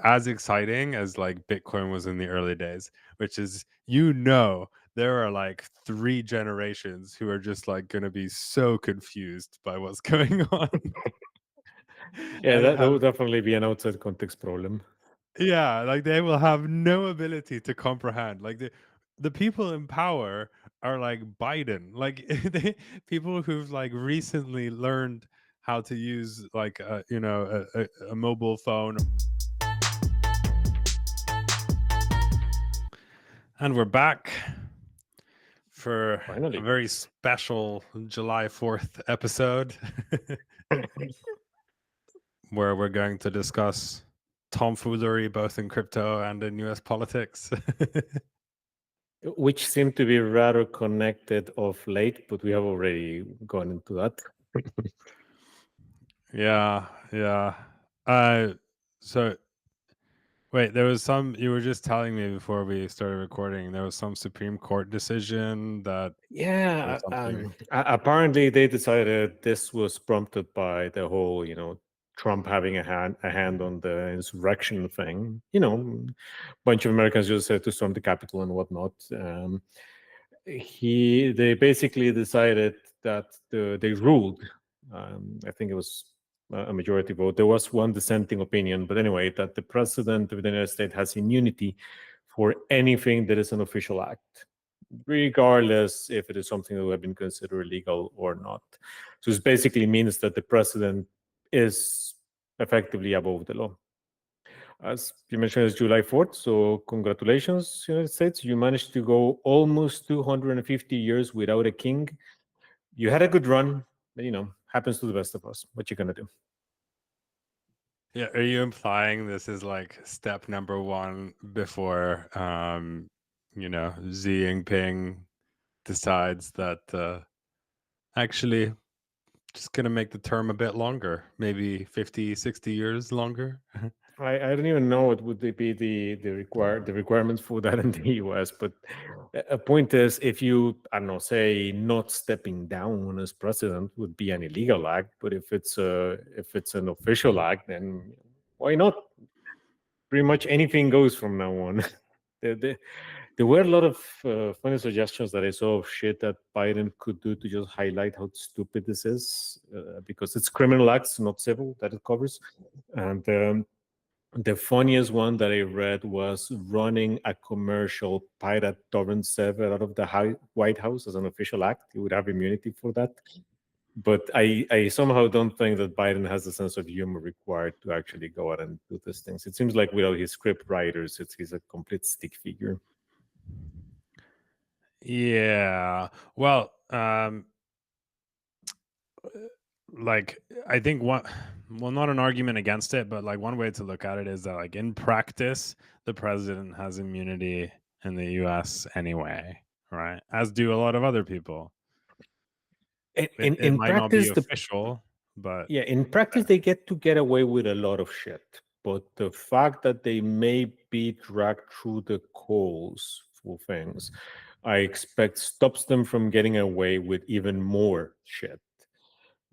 as exciting as like Bitcoin was in the early days, which is, there are like 3 generations who are just like going to be so confused by what's going on. Yeah, And that would definitely be an outside context problem. yeah, like they will have no ability to comprehend. Like the people in power are like Biden, like people who've like recently learned how to use like a mobile phone. And we're back for Finally. a very special July 4th episode where we're going to discuss tomfoolery both in crypto and in US politics. Which seem to be rather connected of late, but we have already gone into that. Yeah. So wait, there was you were just telling me before we started recording, there was some Supreme Court decision that or Yeah, something. apparently they decided this was prompted by the whole, Trump having a hand on the insurrection thing. Bunch of Americans just said to storm the Capitol and whatnot. They basically decided that they ruled. I think it was a majority vote. There was one dissenting opinion, but anyway, that the president of the United States has immunity for anything that is an official act, regardless if it is something that would have been considered illegal or not. So it basically means that the president is effectively above the law. As you mentioned, it's July 4th, so congratulations, United States. You managed to go almost 250 years without a king. You had a good run, but, happens to the best of us. What you gonna do? Yeah, are you implying this is like step number 1 before Xi Jinping decides that actually just gonna make the term a bit longer, maybe 50, 60 years longer? I don't even know what would be the requirements for that in the US, but a point is, if you, I don't know, say not stepping down as president would be an illegal act, but if it's an official act, then why not? Pretty much anything goes from now on. There were a lot of funny suggestions that I saw of shit that Biden could do to just highlight how stupid this is, because it's criminal acts, not civil, that it covers. And the funniest one that I read was running a commercial pirate torrent server out of the White House as an official act. He would have immunity for that. But I somehow don't think that Biden has the sense of humor required to actually go out and do these things. It seems like without his script writers, he's a complete stick figure. Yeah. Well, like I think not an argument against it, but like one way to look at it is that like in practice, the president has immunity in the US anyway, right? As do a lot of other people. It In might not be practice, official, but in practice, they get away with a lot of shit. But the fact that they may be dragged through the coals for things, I expect stops them from getting away with even more shit.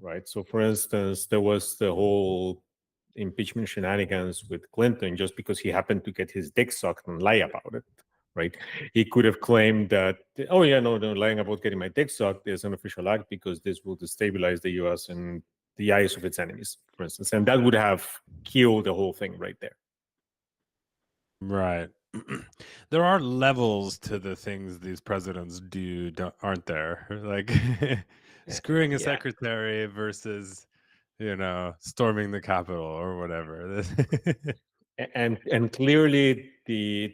Right. So, for instance, there was the whole impeachment shenanigans with Clinton just because he happened to get his dick sucked and lie about it. Right. He could have claimed that, oh, yeah, no, lying about getting my dick sucked is an official act because this will destabilize the US in the eyes of its enemies, for instance. And that would have killed the whole thing right there. right. There are levels to the things these presidents do, aren't there? Like screwing a Yeah. secretary versus, storming the Capitol or whatever. And clearly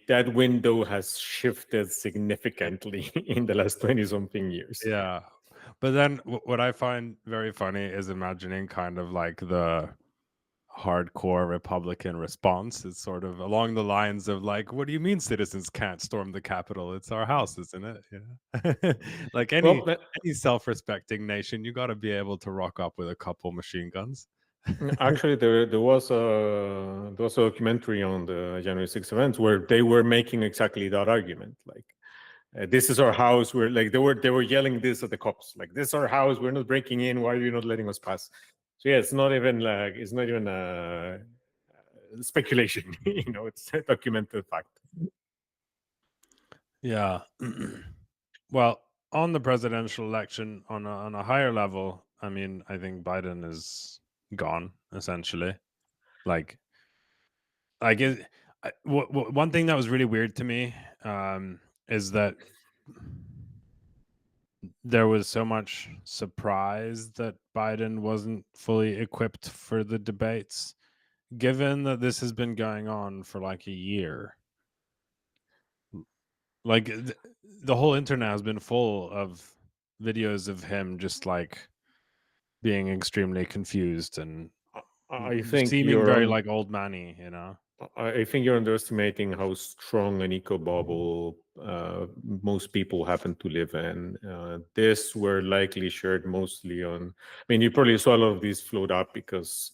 that window has shifted significantly in the last 20 something years. Yeah. But then what I find very funny is imagining kind of like the hardcore Republican response. It's sort of along the lines of like, what do you mean citizens can't storm the Capitol? It's our house, isn't it? Like any Well, self-respecting nation, you got to be able to rock up with a couple machine guns. actually, there was a documentary on the January 6th events where they were making exactly that argument. Like, this is our house. We're like they were yelling this at the cops. Like, this is our house. We're not breaking in. Why are you not letting us pass? So yeah, it's not even speculation. It's a documented fact. Yeah. Well, on the presidential election, on a higher level, I mean, I think Biden is gone essentially. Like, I guess one thing that was really weird to me is that there was so much surprise that Biden wasn't fully equipped for the debates, given that this has been going on for like a year. Like the whole internet has been full of videos of him just like being extremely confused and I think seeming you're very on. like old manny, you know. I think you're underestimating how strong an eco bubble most people happen to live in. This were likely shared mostly on. I mean, you probably saw a lot of these float up because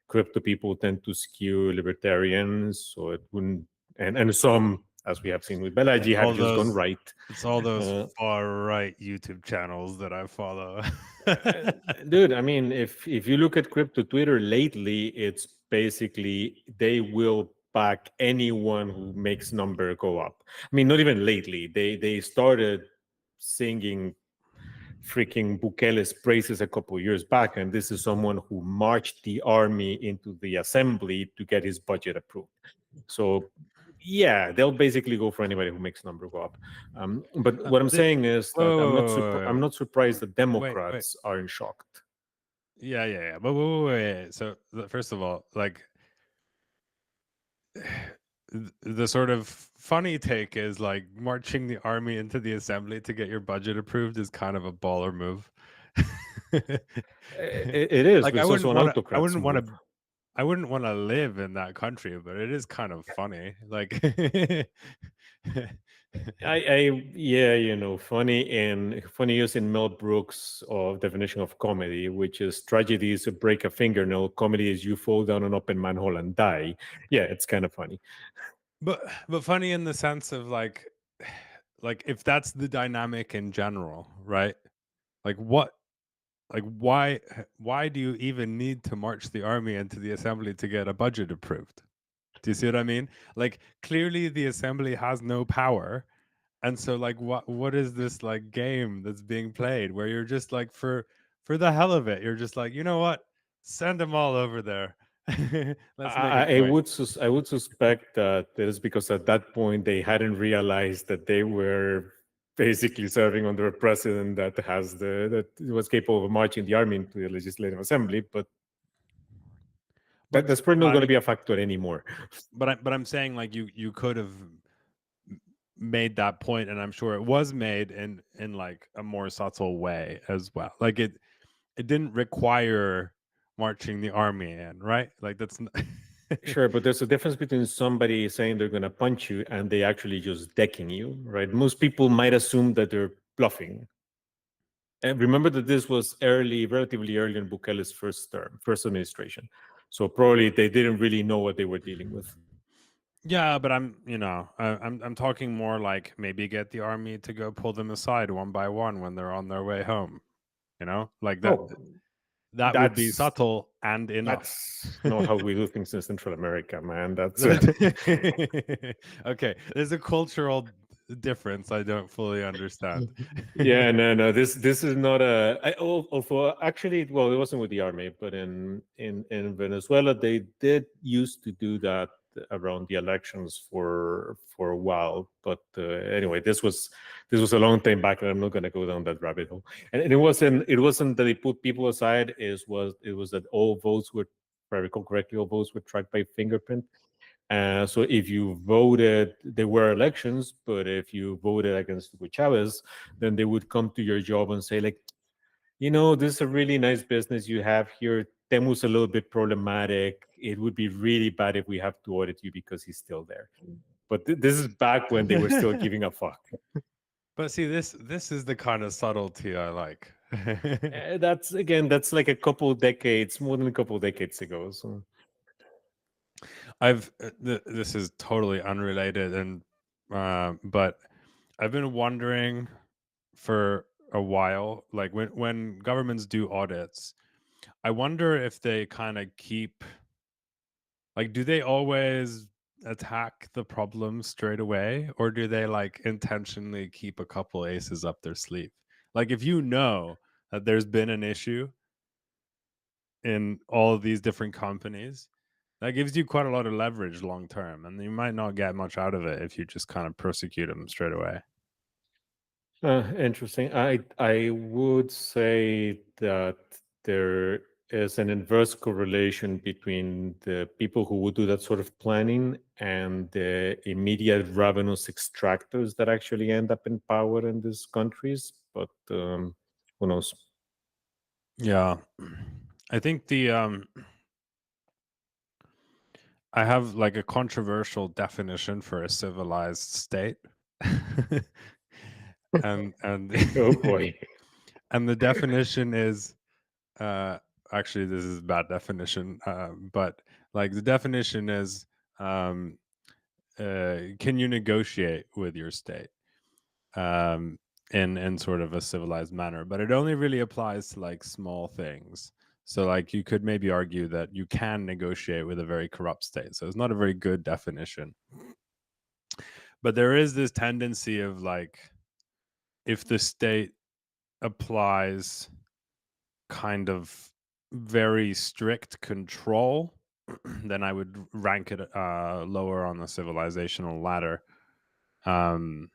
crypto people tend to skew libertarians, so it wouldn't. And some, as we have seen with Balaji, have All just gone those right. It's all those Uh, far right YouTube channels that I follow. Dude, I mean, if you look at crypto Twitter lately, it's basically they will back anyone who makes number go up. I mean, not even lately. They started singing freaking Bukele's praises a couple years back, and this is someone who marched the army into the assembly to get his budget approved. So yeah, they'll basically go for anybody who makes number go up. But what I'm saying is Wait, that wait, I'm not surprised that wait, wait. Democrats aren't shocked. Yeah. But wait. So first of all, like the sort of funny take is like marching the army into the assembly to get your budget approved is kind of a baller move. It is, Like but it's also an autocrat's move. I wouldn't want to live in that country, but it is kind of funny. Like Yeah, funny using Mel Brooks' definition of comedy, which is tragedy is to break a fingernail, comedy is you fall down an open manhole and die. Yeah, it's kind of funny. but funny in the sense of like if that's the dynamic in general, right? Like why do you even need to march the army into the assembly to get a budget approved? Do you see what I mean? Like clearly the assembly has no power. And so like what is this like game that's being played where you're just like for the hell of it, you're just like, you know what? Send them all over there. Let's make it quick. I would suspect that it is because at that point they hadn't realized that they were basically serving under a president that was capable of marching the army into the legislative assembly, but that's probably not going to be a factor anymore. But I'm saying like you could have made that point, and I'm sure it was made in like a more subtle way as well. Like it didn't require marching the army in, right? Like that's Sure, but there's a difference between somebody saying they're going to punch you and they actually just decking you, right? Most people might assume that they're bluffing. And remember that this was relatively early in Bukele's first administration. So probably they didn't really know what they were dealing with. Yeah, but I'm talking more like maybe get the army to go pull them aside one by one when they're on their way home. You know, like that. Oh, That would be that's subtle and enough. not how we do things in Central America, man. That's Okay. There's a cultural difference I don't fully understand. yeah, no. This is not a. Although actually, well, it wasn't with the army, but in Venezuela, they did used to do that around the elections for a while. But anyway, this was a long time back, and I'm not going to go down that rabbit hole. And it wasn't that they put people aside. It was that all votes were, if I recall correctly, all votes were tracked by fingerprint. So if you voted, there were elections, but if you voted against Hugo Chavez, then they would come to your job and say, like, this is a really nice business you have here. Temu's a little bit problematic. It would be really bad if we have to audit you because he's still there. But this is back when they were still giving a fuck. But see, this is the kind of subtlety I like. That's like a couple decades, more than a couple decades ago. So This is totally unrelated, and but I've been wondering for a while, like when governments do audits, I wonder if they kind of keep Like, do they always attack the problem straight away, or do they like intentionally keep a couple aces up their sleeve? Like, if you know that there's been an issue in all of these different companies, that gives you quite a lot of leverage long term, and you might not get much out of it if you just kind of prosecute them straight away. Interesting. I would say that there is an inverse correlation between the people who would do that sort of planning and the immediate revenues extractors that actually end up in power in these countries. But who knows? Yeah. I think I have like a controversial definition for a civilized state. And Oh boy. and the definition is uh actually this is a bad definition, but like the definition is um can you negotiate with your state um in sort of a civilized manner, but it only really applies to like small things. So like you could maybe argue that you can negotiate with a very corrupt state, so it's not a very good definition. But there is this tendency of like, if the state applies kind of very strict control, then I would rank it lower on the civilizational ladder. Um,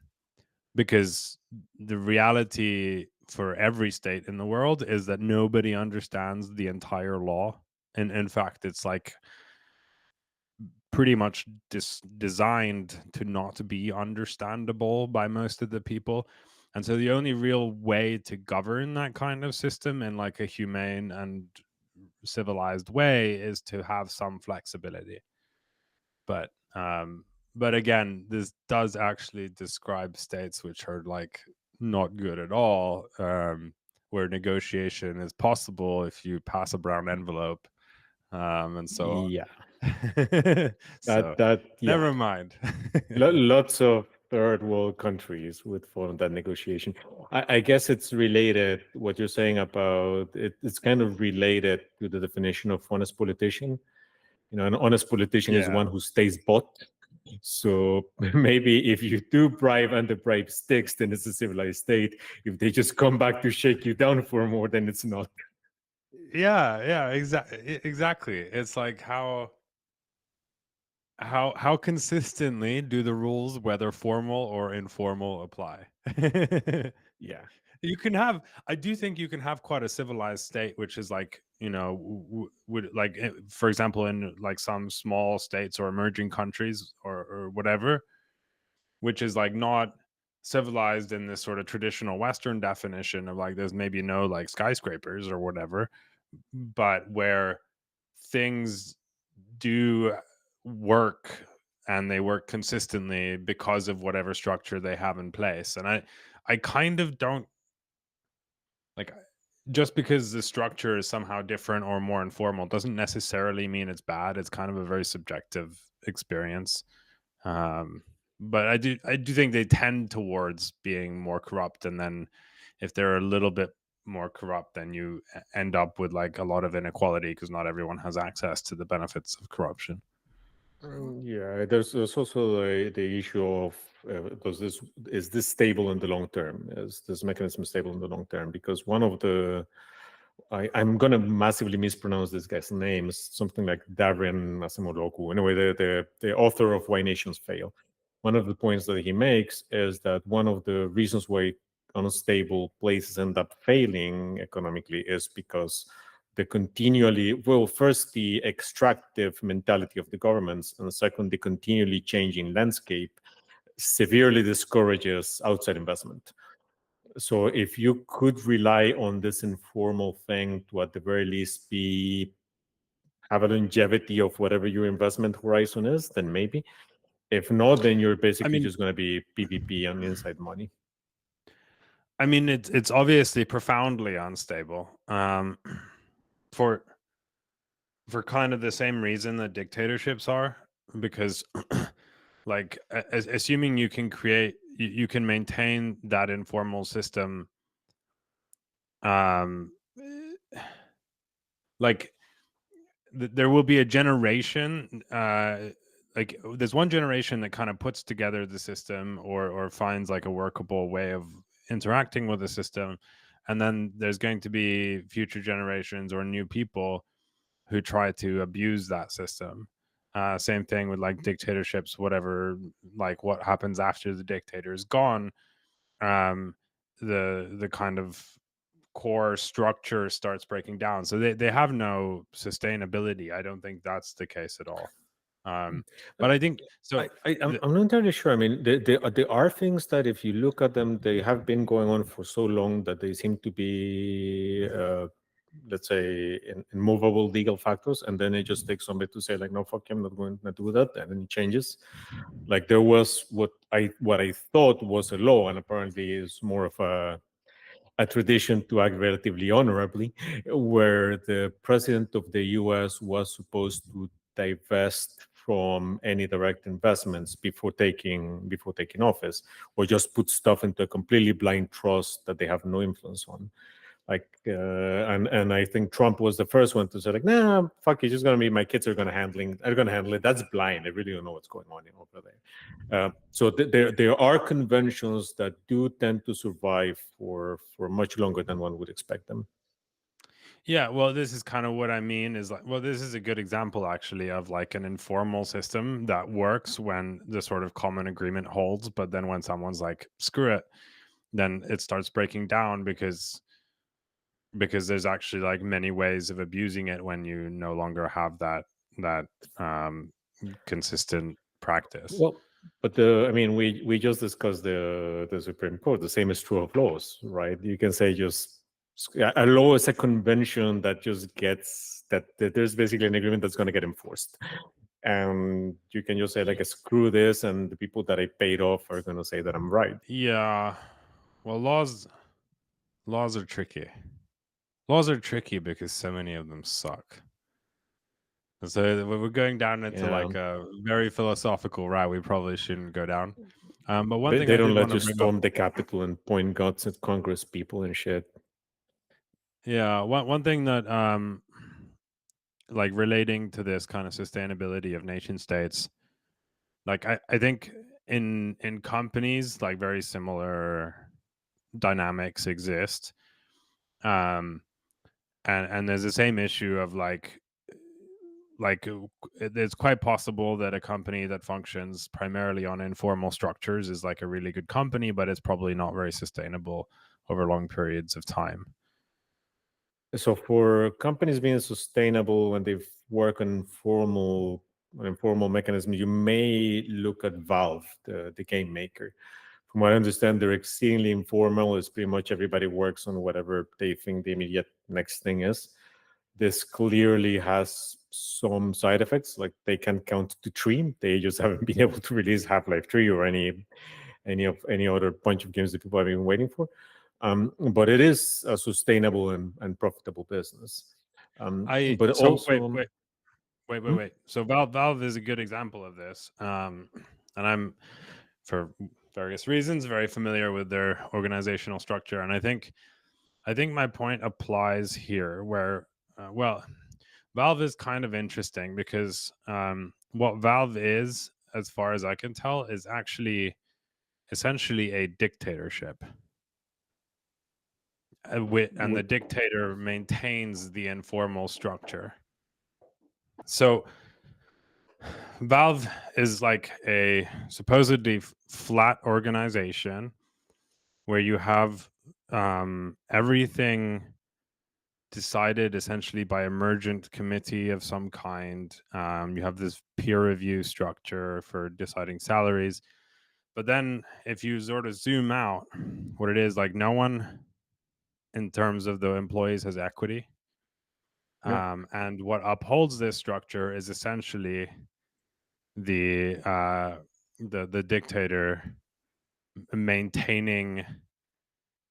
because the reality for every state in the world is that nobody understands the entire law. And in fact, it's like pretty much designed to not be understandable by most of the people. And so the only real way to govern that kind of system in like a humane and civilized way is to have some flexibility. But but again, this does actually describe states which are like not good at all, where negotiation is possible if you pass a brown envelope, and so on. Yeah. So Yeah. never mind. Lots of third world countries would fall in that negotiation. I guess it's related. What you're saying about it, it's kind of related to the definition of honest politician. You know, an honest politician is Yeah. one who stays bought. So maybe if you do bribe and the bribe sticks, then it's a civilized state. If they just come back to shake you down for more, then it's not. Yeah, exactly. It's like how consistently do the rules, whether formal or informal, apply? Yeah. You can have, I do think you can have quite a civilized state, which is like, would like, for example, in like some small states or emerging countries or whatever, which is like not civilized in this sort of traditional Western definition of like there's maybe no like skyscrapers or whatever, but where things do work and they work consistently because of whatever structure they have in place. And I kind of don't like, just because the structure is somehow different or more informal doesn't necessarily mean it's bad. It's kind of a very subjective experience. Um, but I do think they tend towards being more corrupt, and then if they're a little bit more corrupt, then you end up with like a lot of inequality because not everyone has access to the benefits of corruption. Yeah, there's also the issue of is this stable in the long term? Is this mechanism stable in the long term? Because one of the I'm gonna massively mispronounce this guy's name. It's something like Darren Asimoloku. Anyway, the author of Why Nations Fail. One of the points that he makes is that one of the reasons why unstable places end up failing economically is because the continually, well, first the extractive mentality of the governments, and second the continually changing landscape severely discourages outside investment. So if you could rely on this informal thing to at the very least be have a longevity of whatever your investment horizon is, then maybe. If not, then you're I basically mean, just going to be PvP on inside money. it's obviously profoundly unstable. For kind of the same reason that dictatorships are, because like assuming you can create, you can maintain that informal system, um like there will be a generation, like there's one generation that kind of puts together the system or finds like a workable way of interacting with the system, and then there's going to be future generations or new people who try to abuse that system. Same thing with like dictatorships, whatever, like what happens after the dictator is gone. um the kind of core structure starts breaking down, so they have no sustainability. I don't think that's the case at all. um Uh, but I think so. I'm not entirely sure. I mean, there are things that if you look at them, they have been going on for so long that they seem to be, let's say, immovable legal factors. And then it just takes somebody to say like, no, fuck you, I'm not going to do that. And then it changes. Like there was what I thought was a law, and apparently is more of a tradition to act relatively honorably, where the president of the US was supposed to divest from any direct investments before taking office, or just put stuff into a completely blind trust that they have no influence on. Like, and I think Trump was the first one to say like, nah, fuck, it's just gonna be my kids are gonna handle it. That's blind. I really don't know what's going on over there. So there are conventions that do tend to survive for much longer than one would expect them. Yeah, well, this is kind of what I mean is like, well, this is a good example actually of like an informal system that works when the sort of common agreement holds, but then when someone's like, screw it, then it starts breaking down because there's actually like many ways of abusing it when you no longer have that um consistent practice. Well, but I mean, we just discussed the Supreme Court. The same is true of laws, right? You can say just a law is a convention that just gets that there's basically an agreement that's going to get enforced, and you can just say like, screw this, and the people that I paid off are going to say that I'm right. Yeah, well, laws are tricky. Laws are tricky because so many of them suck. So we're going down into Yeah, like a very philosophical route we probably shouldn't go down. But one thing they I don't did let want to you bring up, storm the Capitol and point guns at Congress people and shit. yeah, one thing that like relating to this kind of sustainability of nation states, like I think in companies like very similar dynamics exist. Um and there's the same issue of like it's quite possible that a company that functions primarily on informal structures is like a really good company, but it's probably not very sustainable over long periods of time. So for companies being sustainable when they work on informal mechanism, you may look at Valve, the game maker. From what I understand, they're exceedingly informal. It's pretty much everybody works on whatever they think the immediate next thing is. This clearly has some side effects, like they can count to three. They just haven't been able to release Half-Life 3 or any other bunch of games that people have been waiting for. But it is a sustainable and profitable business. I But so also, hmm? wait. So Valve is a good example of this. And I'm, for various reasons, very familiar with their organizational structure, and I think my point applies here where, well, Valve is kind of interesting because what Valve is, as far as I can tell, is actually essentially a dictatorship. And the dictator maintains the informal structure. So Valve is like a supposedly flat organization where you have everything decided essentially by emergent committee of some kind. You have this peer review structure for deciding salaries. But then if you sort of zoom out, what it is like, no one in terms of the employees has equity. Yeah. And what upholds this structure is essentially the the dictator maintaining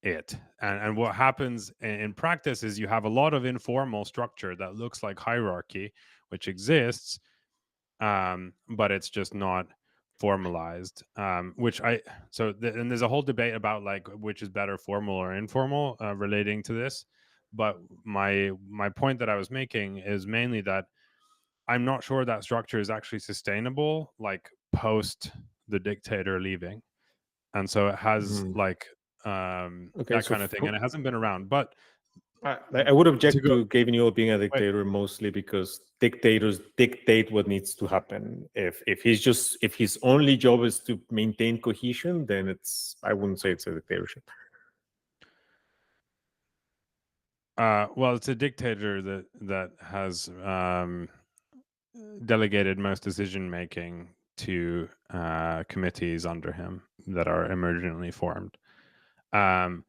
it. And what happens in practice is you have a lot of informal structure that looks like hierarchy, which exists, but it's just not formalized. Which I so and there's a whole debate about like which is better, formal or informal, relating to this. But my point that I was making is mainly that I'm not sure that structure is actually sustainable, like post the dictator leaving. And so it has Mhm. like Okay, that so kind of thing, and it hasn't been around. But I would to object go to giving you being a wait, dictator mostly because dictators dictate what needs to happen. If his only job is to maintain cohesion, then I wouldn't say it's a dictatorship. well, it's a dictator that has delegated most decision making to committees under him that are emergently formed. Um,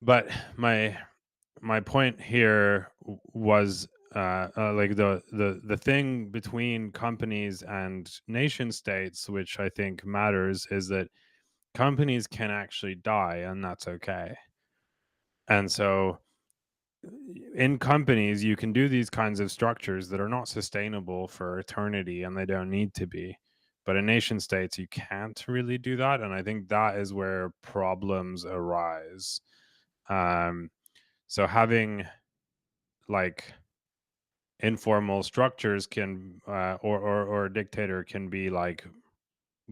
but my point here was like the thing between companies and nation states, which I think matters, is that companies can actually die, and that's okay. And so in companies, you can do these kinds of structures that are not sustainable for eternity, and they don't need to be. But in nation states, you can't really do that, and I think that is where problems arise. Um, so having like informal structures can, or a dictator can be like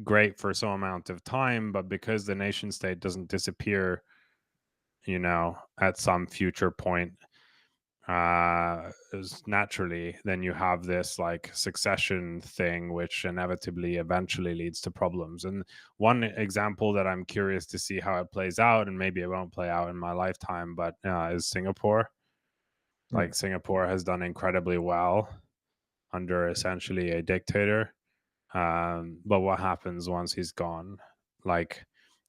great for some amount of time, but because the nation state doesn't disappear, at some future point, is naturally, then you have this like succession thing which inevitably eventually leads to problems. And one example that I'm curious to see how it plays out, and maybe it won't play out in my lifetime, but is Singapore. Hmm. Like Singapore has done incredibly well under essentially a dictator. But what happens once he's gone? Like,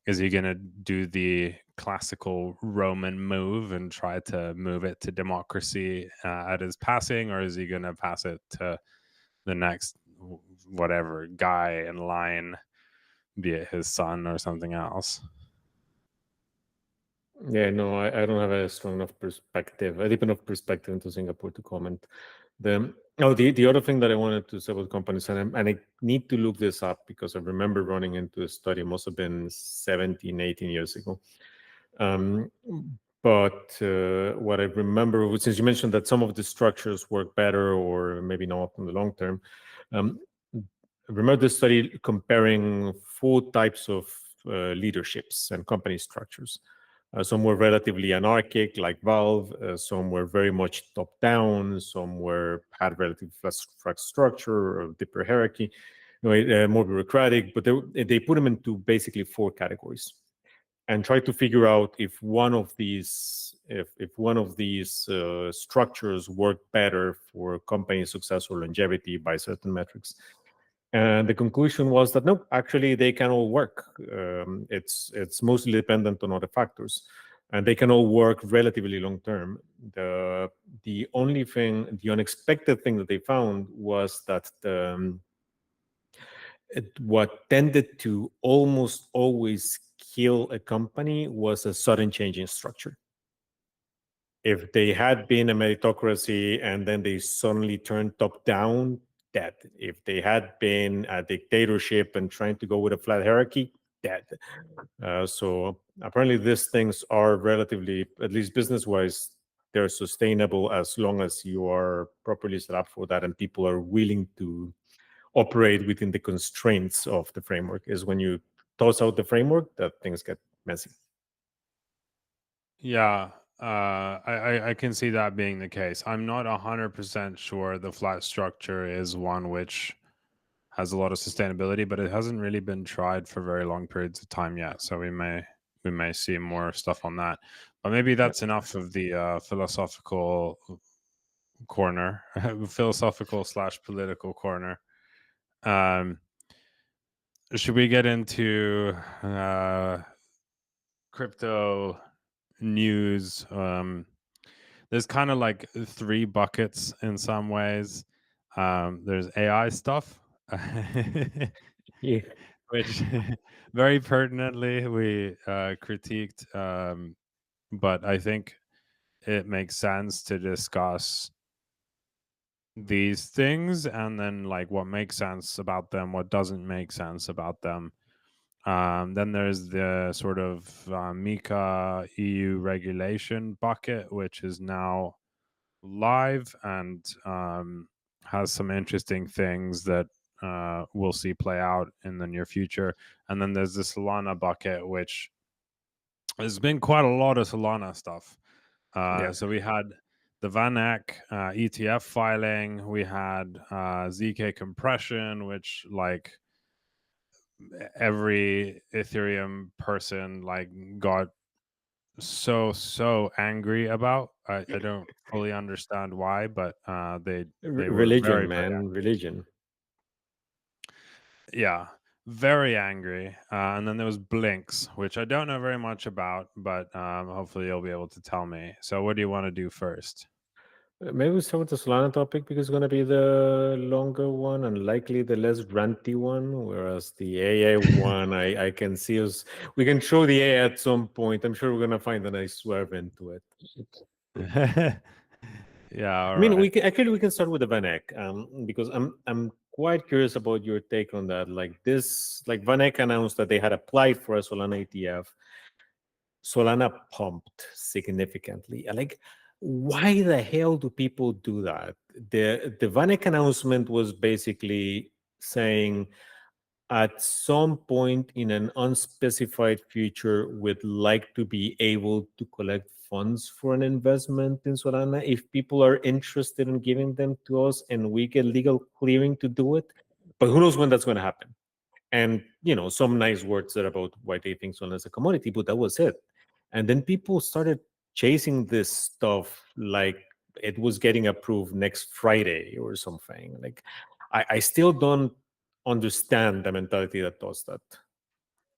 is he going to do the classical Roman move and try to move it to democracy at his passing, or is he going to pass it to the next whatever guy in line, be it his son or something else? Yeah, no, I don't have a strong enough perspective, a deep enough perspective into Singapore to comment. The other thing that I wanted to say about companies, and I need to look this up because I remember running into a study, must have been 17, 18 years ago. Um, but what I remember, since you mentioned that some of the structures work better or maybe not in the long term, um, I remember the study comparing four types of leaderships and company structures. Some were relatively anarchic, like Valve. Some were very much top down. Some had relatively flat structure or deeper hierarchy, more bureaucratic. But they put them into basically four categories and try to figure out if one of these structures work better for company success or longevity by certain metrics. And the conclusion was that no, actually they can all work. It's mostly dependent on other factors, and they can all work relatively long term. The only thing, the unexpected thing that they found was that what tended to almost always kill a company was a sudden change in structure. If they had been a meritocracy and then they suddenly turned top down, dead. If they had been a dictatorship and trying to go with a flat hierarchy, dead. So apparently these things are relatively, at least business wise, they're sustainable as long as you are properly set up for that and people are willing to operate within the constraints of the framework. Is when you toss out the framework that things get messy. Yeah, I can see that being the case. I'm not 100% sure the flat structure is one which has a lot of sustainability, but it hasn't really been tried for very long periods of time yet. So we may see more stuff on that. But maybe Yeah. that's enough of the philosophical corner, philosophical slash political corner. Um, should we get into crypto news? There's kind of like three buckets in some ways. There's AI stuff, Yeah. which very pertinently we critiqued, but I think it makes sense to discuss these things and then like what makes sense about them, what doesn't make sense about them. Then there's the sort of Mika EU regulation bucket, which is now live and has some interesting things that we'll see play out in the near future. And then there's the Solana bucket, which has been quite a lot of Solana stuff. Yeah. So we had the VanEck ETF filing, we had ZK compression, which like every Ethereum person like got so angry about. I don't fully understand why, but they were Religion, very man, religion. yeah, very angry. And then there was Blinks, which I don't know very much about, but hopefully you'll be able to tell me. So what do you want to do first? Maybe we start with the Solana topic because it's going to be the longer one and likely the less ranty one. Whereas the AI one, I can see us. We can show the AI at some point. I'm sure we're going to find a nice swerve into it. Yeah, all I mean, right. we can start with the Vanek, because I'm quite curious about your take on that. Like this, like Vanek announced that they had applied for a Solana ETF. Solana pumped significantly. Like, why the hell do people do that? The Vanek announcement was basically saying at some point in an unspecified future, we'd like to be able to collect funds for an investment in Solana if people are interested in giving them to us and we get legal clearing to do it. But who knows when that's going to happen? And some nice words there about why they think Solana is a commodity, but that was it. And then people started chasing this stuff like it was getting approved next Friday or something. Like, I still don't understand the mentality that does that.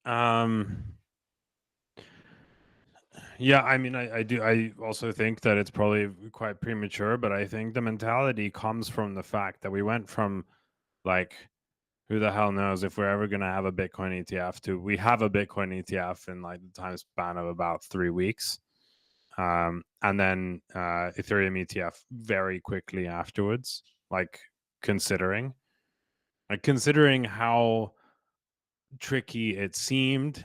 Um, yeah, I mean, I do. I also think that it's probably quite premature, but I think the mentality comes from the fact that we went from like, who the hell knows if we're ever going to have a Bitcoin ETF to we have a Bitcoin ETF in like the time span of about 3 weeks. And then Ethereum ETF very quickly afterwards, like considering how tricky it seemed,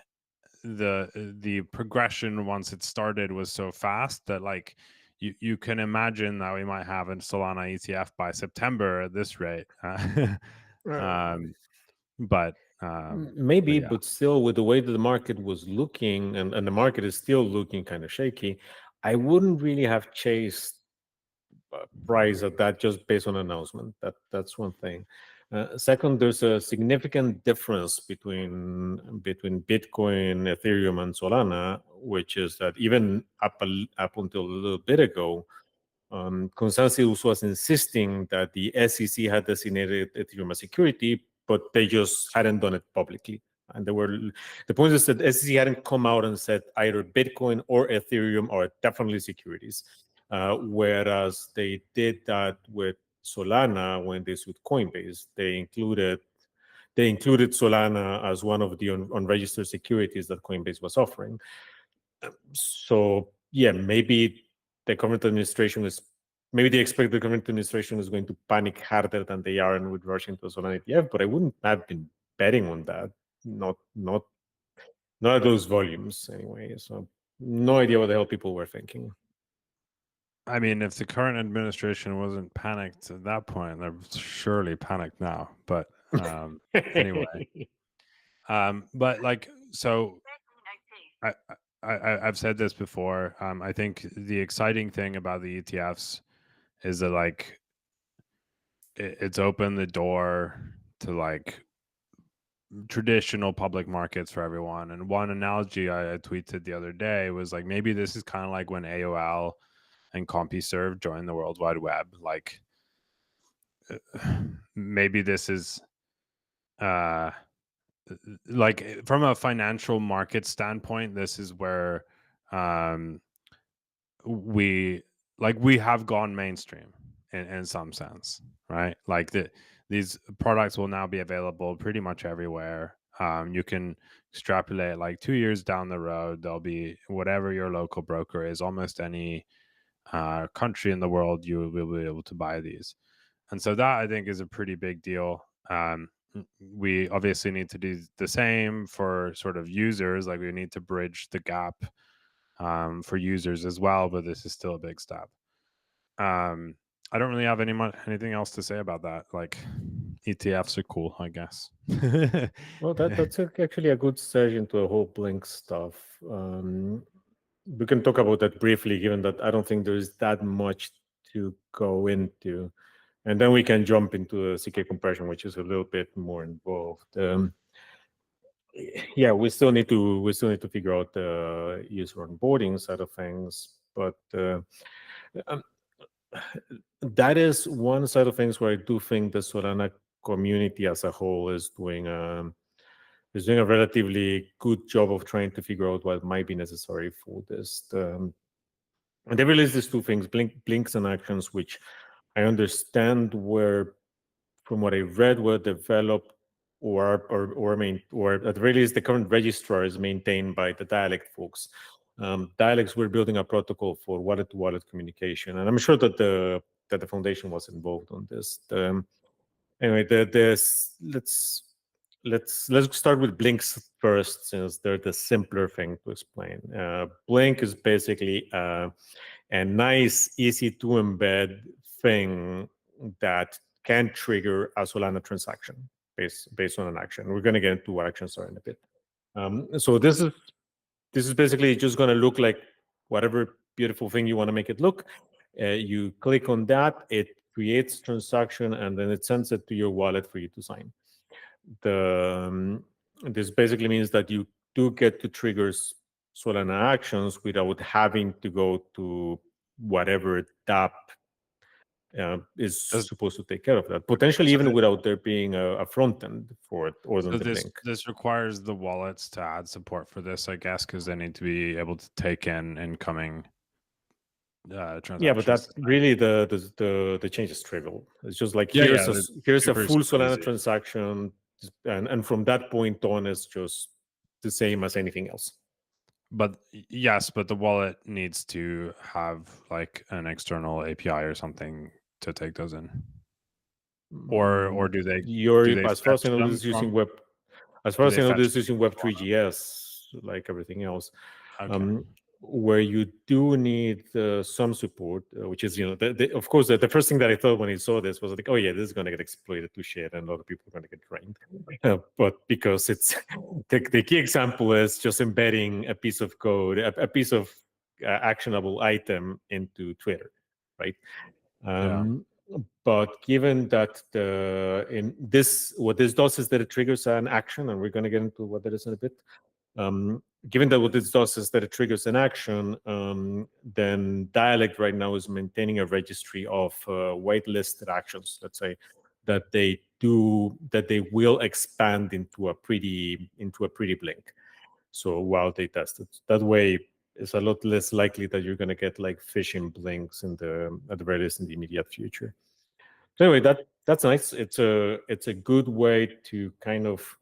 the progression once it started was so fast that like you can imagine that we might have a Solana ETF by September at this rate. Uh, um, but Maybe, yeah. but still, with the way that the market was looking, and the market is still looking kind of shaky, I wouldn't really have chased price at that just based on announcement. That's one thing. Second, there's a significant difference between Bitcoin, Ethereum, and Solana, which is that even up until a little bit ago, Consensus was insisting that the SEC had designated Ethereum as security, but they just hadn't done it publicly. And the point is that SEC hadn't come out and said either Bitcoin or Ethereum are definitely securities, whereas they did that with Solana when they sued Coinbase. They included Solana as one of the unregistered securities that Coinbase was offering. So yeah, maybe they expect the current administration is going to panic harder than they are and would rush into a Solana ETF, but I wouldn't have been betting on that. Not at those volumes anyway. So no idea what the hell people were thinking. I mean, if the current administration wasn't panicked at that point, they're surely panicked now. But anyway, but like, so I, I've said this before. I think the exciting thing about the ETFs is that like it's opened the door to like traditional public markets for everyone. And one analogy I tweeted the other day was like maybe this is kind of like when AOL and CompuServe joined the World Wide Web. Like maybe this is uh like from a financial market standpoint, this is where um we we have gone mainstream in some sense, right? Like these products will now be available pretty much everywhere. You can extrapolate like 2 years down the road, there'll be whatever your local broker is, almost any country in the world, you will be able to buy these. And so that I think is a pretty big deal. We obviously need to do the same for sort of users, like we need to bridge the gap for users as well, but this is still a big step. I don't really have anything else to say about that. Like, ETFs are cool, I guess. Well, that's actually a good segue into the whole Blink stuff. We can talk about that briefly, given that I don't think there's that much to go into, and then we can jump into the CK compression, which is a little bit more involved. Yeah, we still need to figure out the user onboarding side of things, but um, that is one side of things where I do think the Solana community as a whole is doing a relatively good job of trying to figure out what might be necessary for this. And they released these two things, Blinks and Actions, which I understand were, from what I read, were developed or at the very least, the current registrar is maintained by the Dialect folks. Dialects were building a protocol for wallet-to-wallet communication, and I'm sure that the foundation was involved on this. Anyway, let's start with Blinks first, since they're the simpler thing to explain. Blink is basically a nice, easy to embed thing that can trigger a Solana transaction based on an action. We're going to get into what actions are in a bit. So this is basically just going to look like whatever beautiful thing you want to make it look. You click on that, it creates transaction, and then it sends it to your wallet for you to sign. This basically means that you do get to trigger Solana actions without having to go to whatever DApp is Does, supposed to take care of that. Potentially, so even th- without there being a front end for it, or than so the this Blink. this requires the wallets to add support for this, I guess, because they need to be able to take in incoming transactions. Yeah, but that really the change is trivial. It's just like Yeah, here's it's a super, full super Solana easy. transaction, and from that point on, it's just the same as anything else. But yes, but the wallet needs to have like an external API or something to take those in. Or do they As far as I fetch know, them this is using from? Web. As far Do as they I know, fetch this is them using from Solana? Web3GS, like everything else. Okay. Where you do need some support, which is, of course, the first thing that I thought when I saw this was like, oh yeah, this is going to get exploited to shit, and a lot of people are going to get drained. But because it's the key example is just embedding a piece of code, a piece of actionable item into Twitter, right? Yeah. But given that what this does is that it triggers an action, and we're going to get into what that is in a bit. Given that what this does is that it triggers an action, then Dialect right now is maintaining a registry of whitelisted actions, let's say, that they will expand into a pretty Blink. So while they test it, that way it's a lot less likely that you're going to get like phishing Blinks at the very least in the immediate future. So anyway, that's nice. It's a good way to kind of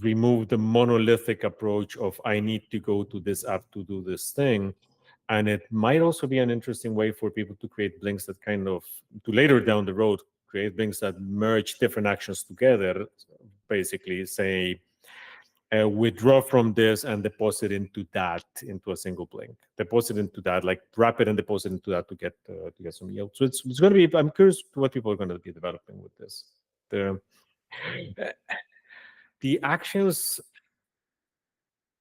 remove the monolithic approach of I need to go to this app to do this thing. And it might also be an interesting way for people to create Blinks that kind of, to later down the road, create Blinks that merge different actions together. Basically say, withdraw from this and deposit into a single Blink. Deposit into that, like wrap it and deposit into that to get some yield. So it's going to be, I'm curious what people are going to be developing with this. The actions,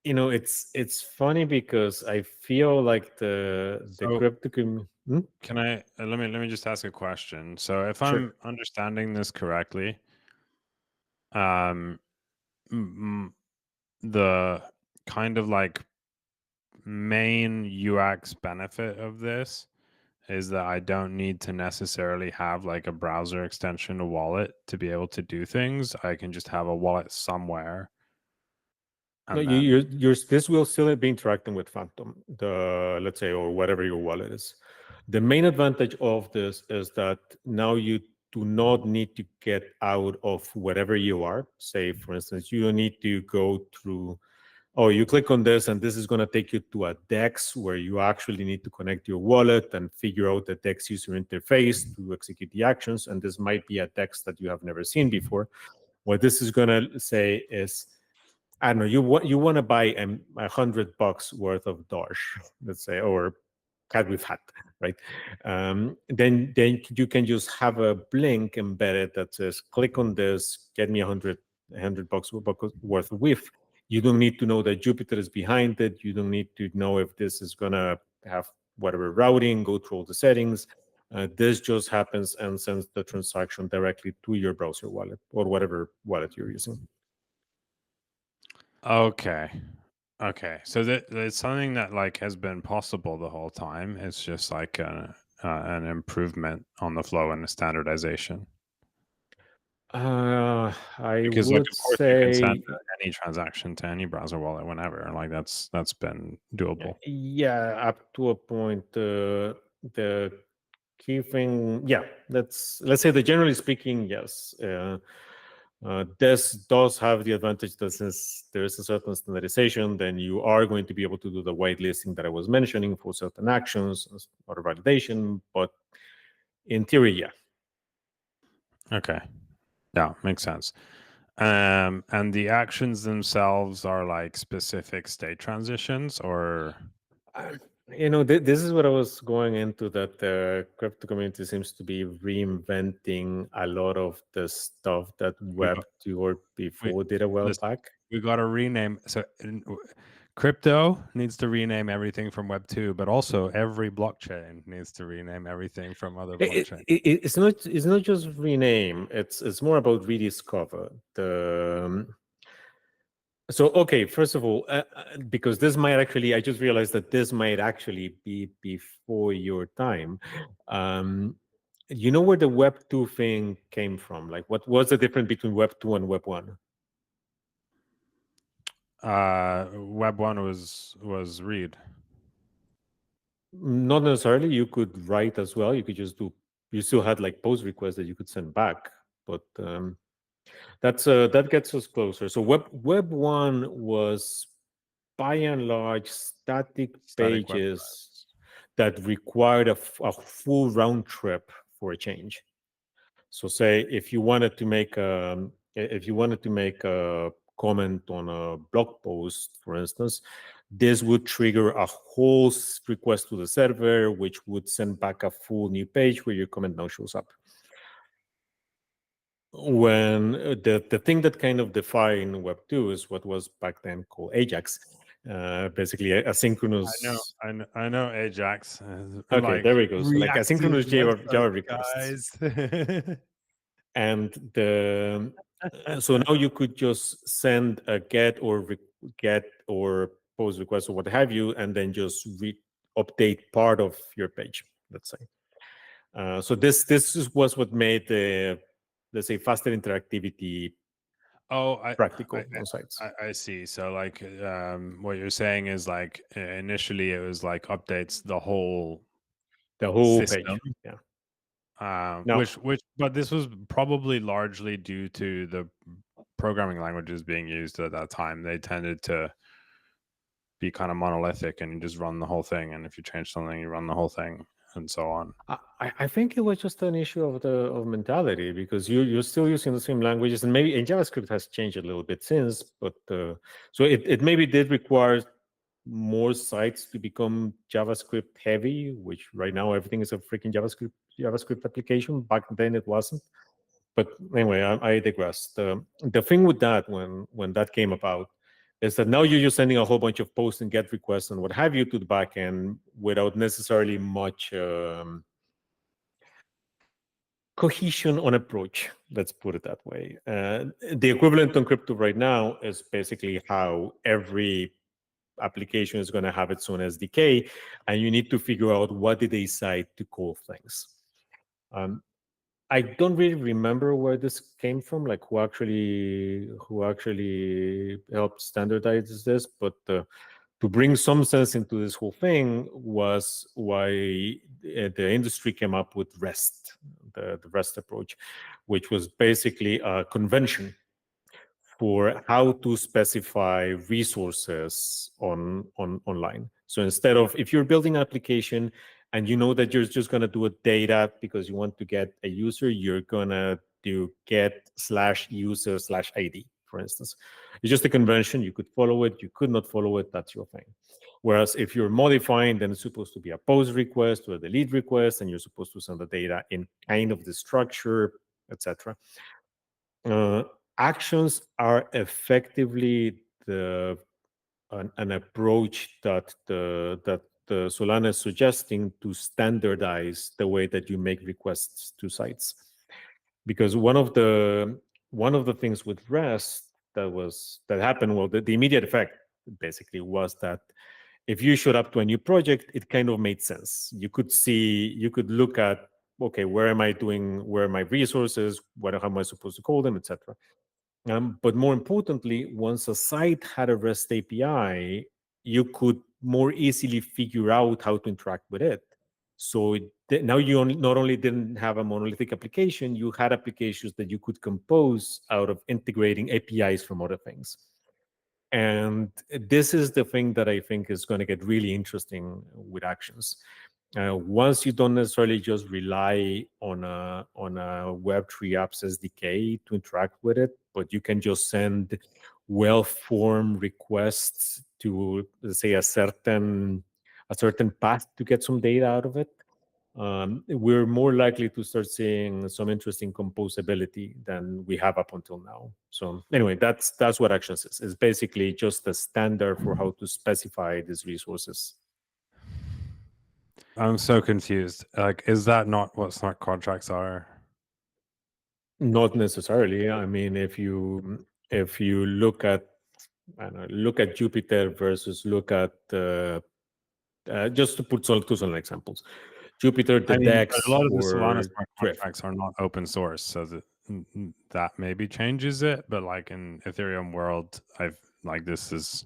it's funny because I feel like the So crypto can I let me just ask a question. So if Sure. I'm understanding this correctly, um, the kind of like main UX benefit of this is that I don't need to necessarily have like a browser extension, a wallet to be able to do things. I can just have a wallet somewhere. No, And then this will still be interacting with Phantom, let's say, or whatever your wallet is. The main advantage of this is that now you do not need to get out of wherever you are. Say, for instance, you don't need to go through, you click on this and this is going to take you to a DEX where you actually need to connect your wallet and figure out the DEX user interface to execute the actions. And this might be a DEX that you have never seen before. What this is going to say is, I don't know, you want to buy $100 worth of Doge, let's say, or cat with hat, right? Then you can just have a blink embedded that says, click on this, get me $100 worth of WIF. You don't need to know that Jupyter is behind it. You don't need to know if this is gonna have whatever routing, go through all the settings. This just happens and sends the transaction directly to your browser wallet or whatever wallet you're using. Okay. Okay. So it's something that like has been possible the whole time. It's just like an improvement on the flow and the standardization. I Because like would of course you can send say, any transaction to any browser wallet whenever. Like that's been doable. yeah, up to a point. The key thing, yeah, let's say that generally speaking, yes. This does have the advantage that since there is a certain standardization, then you are going to be able to do the whitelisting that I was mentioning for certain actions or validation. But in theory, yeah. Okay. Yeah, makes sense. And the actions themselves are like specific state transitions or This is what I was going into, that the crypto community seems to be reinventing a lot of the stuff that we Web 2 or we before did a while listen, back. we got to rename. So crypto needs to rename everything from Web 2, but also every blockchain needs to rename everything from other blockchains. It's not just rename. It's more about rediscover the. So okay, first of all, because this might actually, I just realized that this might actually be before your time. You know where the Web 2 thing came from? Like, what was the difference between Web 2 and Web 1? Web 1 was read. Not necessarily. You could write as well. You could just do. You still had like post requests that you could send back, but that gets us closer. So Web 1 was by and large static Static web. pages that required a full round trip for a change. So say if you wanted to make a comment on a blog post, for instance, this would trigger a whole request to the server, which would send back a full new page where your comment now shows up. When the thing that kind of defined Web 2 is what was back then called Ajax, basically asynchronous. I know Ajax. Okay, Like there we go. So like reactive asynchronous Java websites, requests. guys. And so now you could just send a get or post request or what have you, and then just update part of your page, let's say. So this was what made the, let's say, faster interactivity practical on sites. I see. So like what you're saying is like initially it was like updates the whole Page, system. yeah. Now, but this was probably largely due to the programming languages being used at that time. They tended to be kind of monolithic, and you just run the whole thing. And if you change something, you run the whole thing, and so on. I think it was just an issue of mentality, because you're still using the same languages, and maybe JavaScript has changed a little bit since, but so it maybe did require more sites to become JavaScript heavy, which right now everything is a freaking JavaScript application. Back then it wasn't. But anyway, I digress. The thing with that, when that came about, is that now you're just sending a whole bunch of post and get requests and what have you to the backend without necessarily much cohesion on approach. Let's put it that way. The equivalent on crypto right now is basically how every application is going to have its own SDK, and you need to figure out what did they decide to call things. I don't really remember where this came from, like who actually helped standardize this, but to bring some sense into this whole thing was why the industry came up with REST, the REST approach, which was basically a convention for how to specify resources online. So instead of, if you're building an application and you know that you're just going to do a data because you want to get a user, you're going to do get/user/ID. for instance. It's just a convention. You could follow it, you could not follow it. That's your thing. Whereas if you're modifying, then it's supposed to be a post request or a delete request, and you're supposed to send the data in kind of the structure, etc. Actions are effectively an approach that the Solana is suggesting to standardize the way that you make requests to sites. Because one of the things with REST that happened, well, the immediate effect basically was that if you showed up to a new project, it kind of made sense. You could look at, okay, where am I doing? Where are my resources? How am I supposed to call them, etc. But more importantly, once a site had a REST API, you could more easily figure out how to interact with it. So now you not only didn't have a monolithic application, you had applications that you could compose out of integrating APIs from other things. And this is the thing that I think is going to get really interesting with Actions. Once you don't necessarily just rely on a Web3 apps SDK to interact with it, but you can just send well-formed requests to, let's say, a certain path to get some data out of it. We're more likely to start seeing some interesting composability than we have up until now. So anyway, that's what Actions is. It's basically just a standard for how to specify these resources. I'm so confused. Like, is that not what smart contracts are? Not necessarily. I mean, if you look at Jupyter versus look at just to put some examples, Jupyter, the I mean, but a DEX, lot of the Solana or smart Drift. contracts are not open source, so that maybe changes it. But like in Ethereum world, this has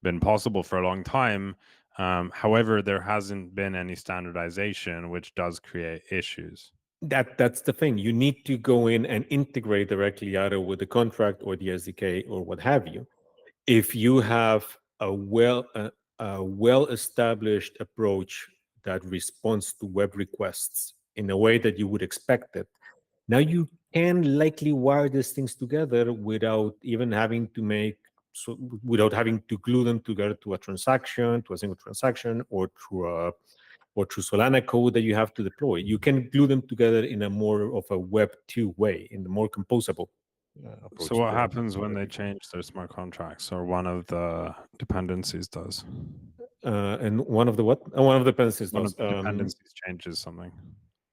been possible for a long time. However, there hasn't been any standardization, which does create issues. That's the thing. You need to go in and integrate directly either with the contract or the SDK or what have you. If you have a well-established approach that responds to web requests in a way that you would expect it, now you can likely wire these things together without even having to glue them together to a single transaction, or through Solana code that you have to deploy. You can glue them together in a more of a Web 2 way, in the more composable approach. So what happens when they change their smart contracts, or one of the dependencies does? And one of the what? One of the dependencies One does. of the dependencies changes something.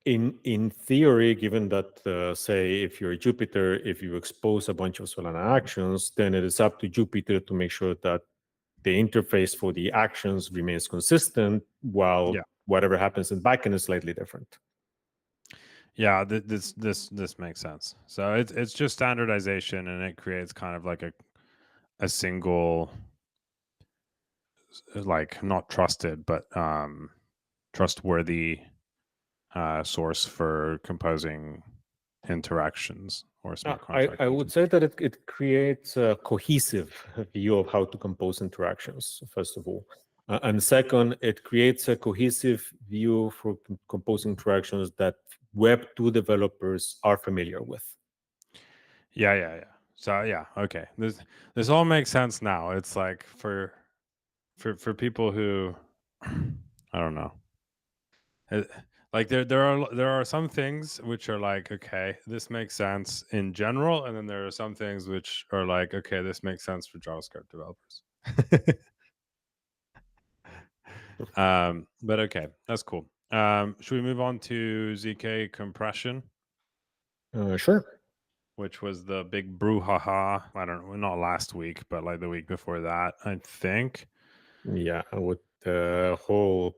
In theory, given that, say, if you're Jupyter, if you expose a bunch of Solana actions, then it is up to Jupyter to make sure that the interface for the actions remains consistent, while whatever happens in backend is slightly different. Yeah, this makes sense. So it's just standardization, and it creates kind of like a single, like, not trusted, but trustworthy source for composing interactions or smart contract. I would say that it creates a cohesive view of how to compose interactions, first of all. And second, it creates a cohesive view for composing interactions that Web 2 developers are familiar with. Yeah. So okay. This all makes sense now. It's like for people who I don't know. Like there are some things which are like, okay, this makes sense in general, and then there are some things which are like, okay, this makes sense for JavaScript developers. But okay, that's cool. Should we move on to ZK compression? Sure. Which was the big brouhaha. I don't know, not last week, but like the week before that, I think. Yeah, with the whole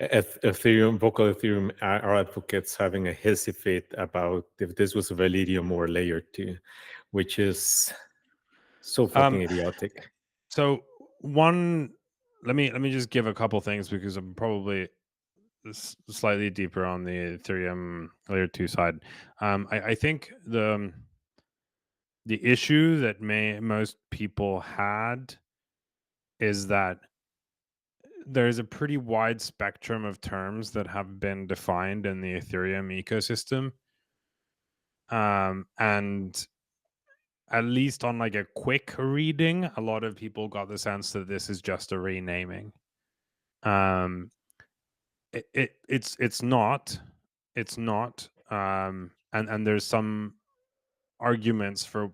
Ethereum, vocal Ethereum are advocates having a hissy fit about if this was a Validium or layer 2, which is so fucking idiotic. So let me just give a couple things, because I'm probably slightly deeper on the Ethereum layer 2 side. I think the issue that most people had is that there's a pretty wide spectrum of terms that have been defined in the Ethereum ecosystem. And at least on like a quick reading, a lot of people got the sense that this is just a renaming. It's not. It's not. And there's some arguments for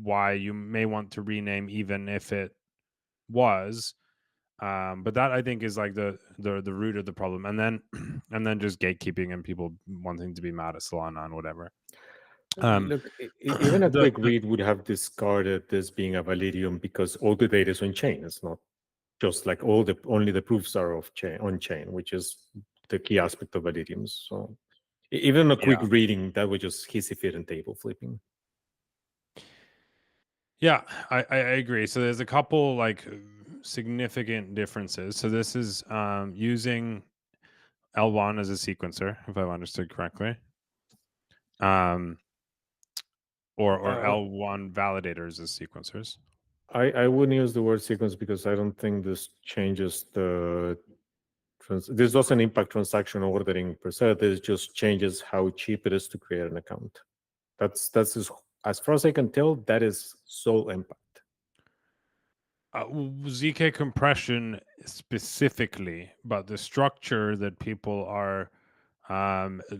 why you may want to rename even if it was. But that I think is like the root of the problem, and then and then just gatekeeping and people wanting to be mad at Solana and whatever. Look, even a the quick read would have discarded this being a validium because all the data is on chain. It's not just like only the proofs are on chain, which is the key aspect of validiums. So even a quick reading, that would just hissy fit and table flipping. Yeah, I agree. So there's a couple like significant differences. So this is using L1 as a sequencer, if I've understood correctly. Or L1 validators as sequencers. I wouldn't use the word sequence because I don't think this changes the this doesn't impact transaction ordering per se. This just changes how cheap it is to create an account. That's as far as I can tell, that is sole impact. ZK compression specifically, but the structure that people are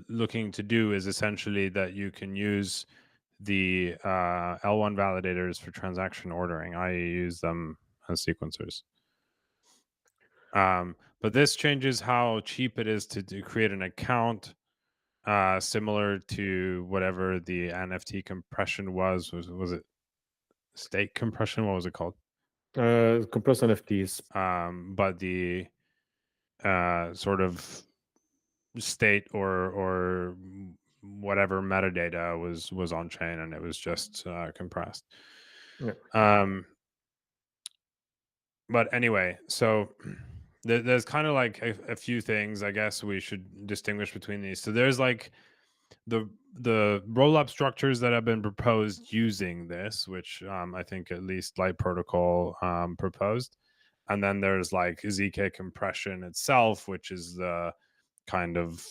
looking to do is essentially that you can use the L1 validators for transaction ordering. I use them as sequencers. But this changes how cheap it is to create an account, similar to whatever the NFT compression was. Was it state compression? What was it called? Compressed NFTs. But the sort of state or whatever metadata was on chain, and it was just compressed. Yeah. But anyway, so there's kind of like a few things I guess we should distinguish between these. So there's like the rollup structures that have been proposed using this, which I think at least Light Protocol proposed, and then there's like ZK compression itself, which is the kind of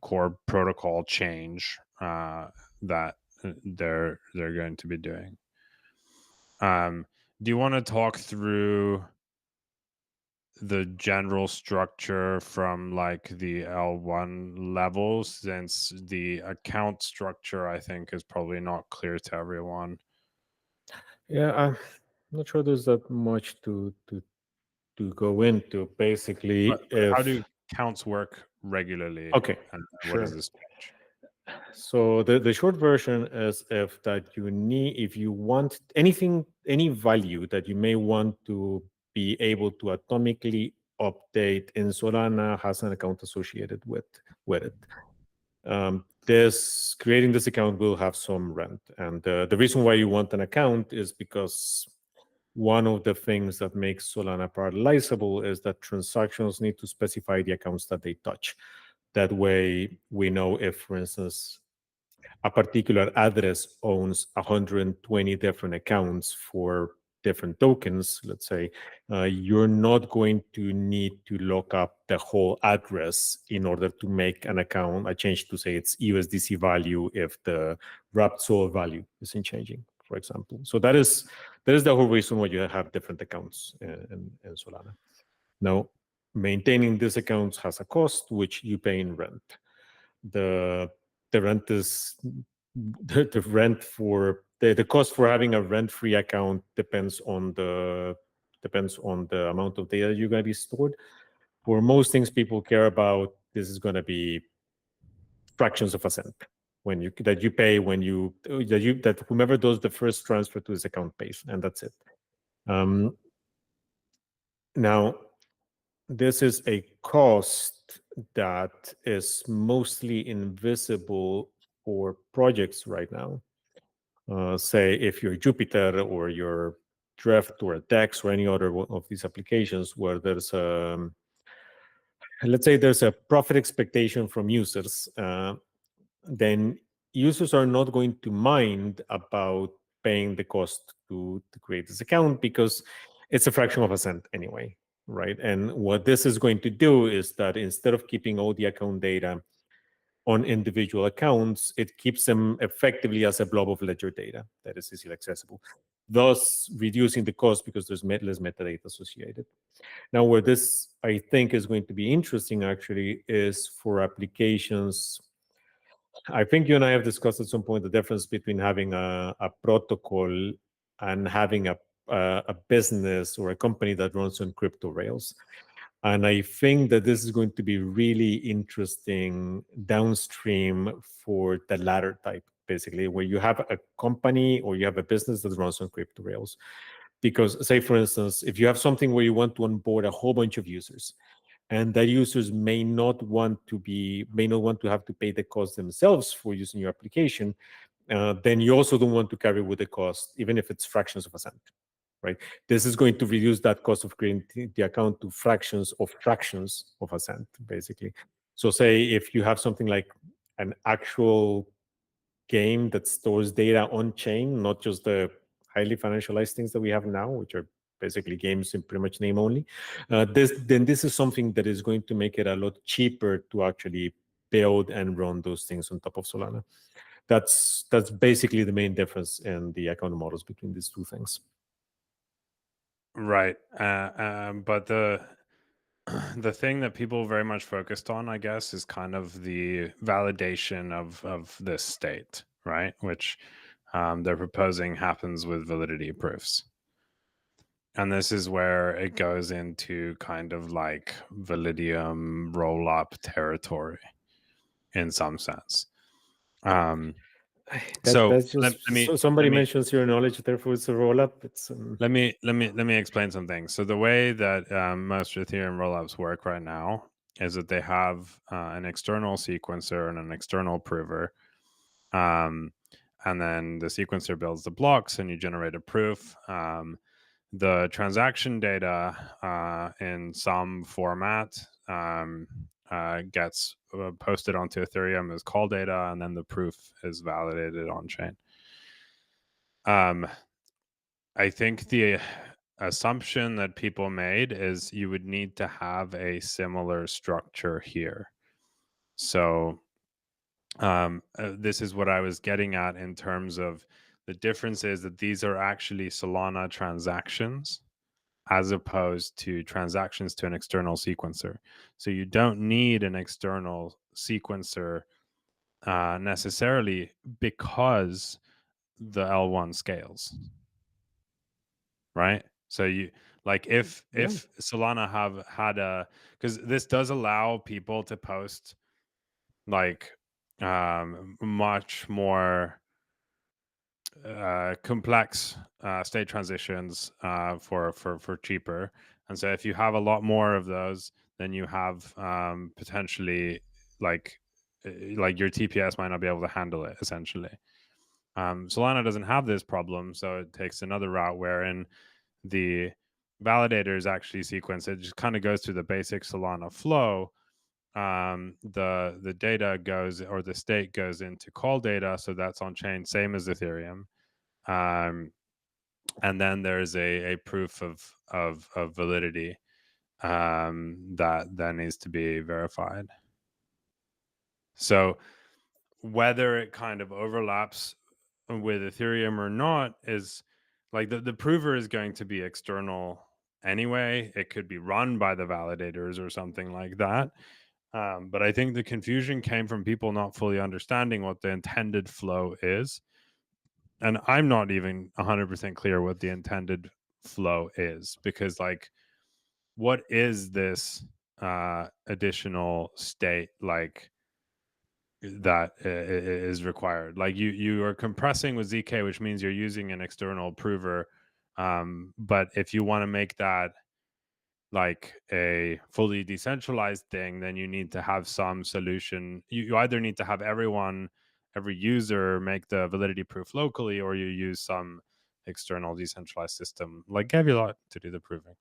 core protocol change that they're going to be doing. Do you want to talk through the general structure from like the L1 levels, since the account structure I think is probably not clear to everyone? Yeah, I'm not sure there's that much to go into. Basically, but how do counts work regularly? Okay, And sure. what does this change? So the short version is if you want anything, any value that you may want to be able to atomically update in Solana has an account associated with it. Creating this account will have some rent, and the reason why you want an account is because one of the things that makes Solana parallelizable is that transactions need to specify the accounts that they touch. That way, we know if, for instance, a particular address owns 120 different accounts for different tokens, let's say, you're not going to need to lock up the whole address in order to make an account, a change to say its USDC value if the wrapped SOL value isn't changing, for example. So that is the whole reason why you have different accounts in Solana. Now, maintaining these accounts has a cost, which you pay in rent. The rent is the rent for the cost for having a rent-free account depends on the amount of data you're going to be stored. For most things people care about, this is going to be fractions of a cent that you pay that whomever does the first transfer to this account pays, and that's it. Now, this is a cost that is mostly invisible for projects right now. Say if you're Jupiter or you're Drift or Dex or any other of these applications where there's let's say there's a profit expectation from users, then users are not going to mind about paying the cost to create this account because it's a fraction of a cent anyway, right? And what this is going to do is that instead of keeping all the account data on individual accounts, it keeps them effectively as a blob of ledger data that is easily accessible, thus reducing the cost because there's less metadata associated. Now, where this I think is going to be interesting actually is for applications. I think you and I have discussed at some point the difference between having a protocol and having a business or a company that runs on crypto rails. And I think that this is going to be really interesting downstream for the latter type, basically, where you have a company or you have a business that runs on crypto rails. Because, say, for instance, if you have something where you want to onboard a whole bunch of users, and that users may not want to have to pay the cost themselves for using your application, then you also don't want to carry with the cost, even if it's fractions of a cent. Right? This is going to reduce that cost of creating the account to fractions of a cent, basically. So say if you have something like an actual game that stores data on chain, not just the highly financialized things that we have now, which are basically games in pretty much name only, this is something that is going to make it a lot cheaper to actually build and run those things on top of Solana. That's basically the main difference in the account models between these two things. Right. But the thing that people very much focused on, I guess, is kind of the validation of this state, right? Which they're proposing happens with validity proofs. And this is where it goes into kind of like Validium roll-up territory in some sense. That's Let just me so somebody let me mentions your knowledge, therefore it's a roll up. It's let me explain some things. So the way that most Ethereum rollups work right now is that they have an external sequencer and an external prover, and then the sequencer builds the blocks, and you generate a proof. The transaction data in some format gets posted onto Ethereum as call data, and then the proof is validated on chain. I think the assumption that people made is you would need to have a similar structure here. So this is what I was getting at in terms of the difference is that these are actually Solana transactions as opposed to transactions to an external sequencer. So you don't need an external sequencer necessarily because the L1 scales. Right? So you like if Solana have had a because this does allow people to post like much more complex state transitions for cheaper. And so if you have a lot more of those, then you have potentially like your TPS might not be able to handle it essentially. Solana doesn't have this problem, so it takes another route wherein the validators actually sequence it. Just kind of goes through the basic Solana flow. The data goes or the state goes into call data, so that's on chain, same as Ethereum. And then there's a proof of validity that needs to be verified. So whether it kind of overlaps with Ethereum or not is like the prover is going to be external anyway. It could be run by the validators or something like that. But I think the confusion came from people not fully understanding what the intended flow is. And I'm not even 100% clear what the intended flow is because, like, what is this additional state like that is required? Like, you are compressing with ZK, which means you're using an external prover. But if you want to make that like a fully decentralized thing, then you need to have some solution. You either need to have every user make the validity proof locally, or you use some external decentralized system like Gavialot to do the proving.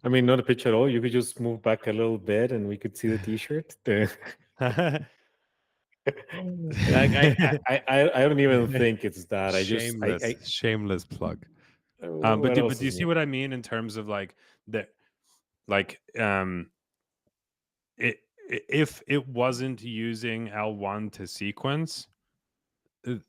I mean, not a pitch at all. You could just move back a little bit and we could see the t-shirt. I don't even think it's that. Shameless plug. What But else do you is see new? what I mean in terms of like the like it if it wasn't using L1 to sequence,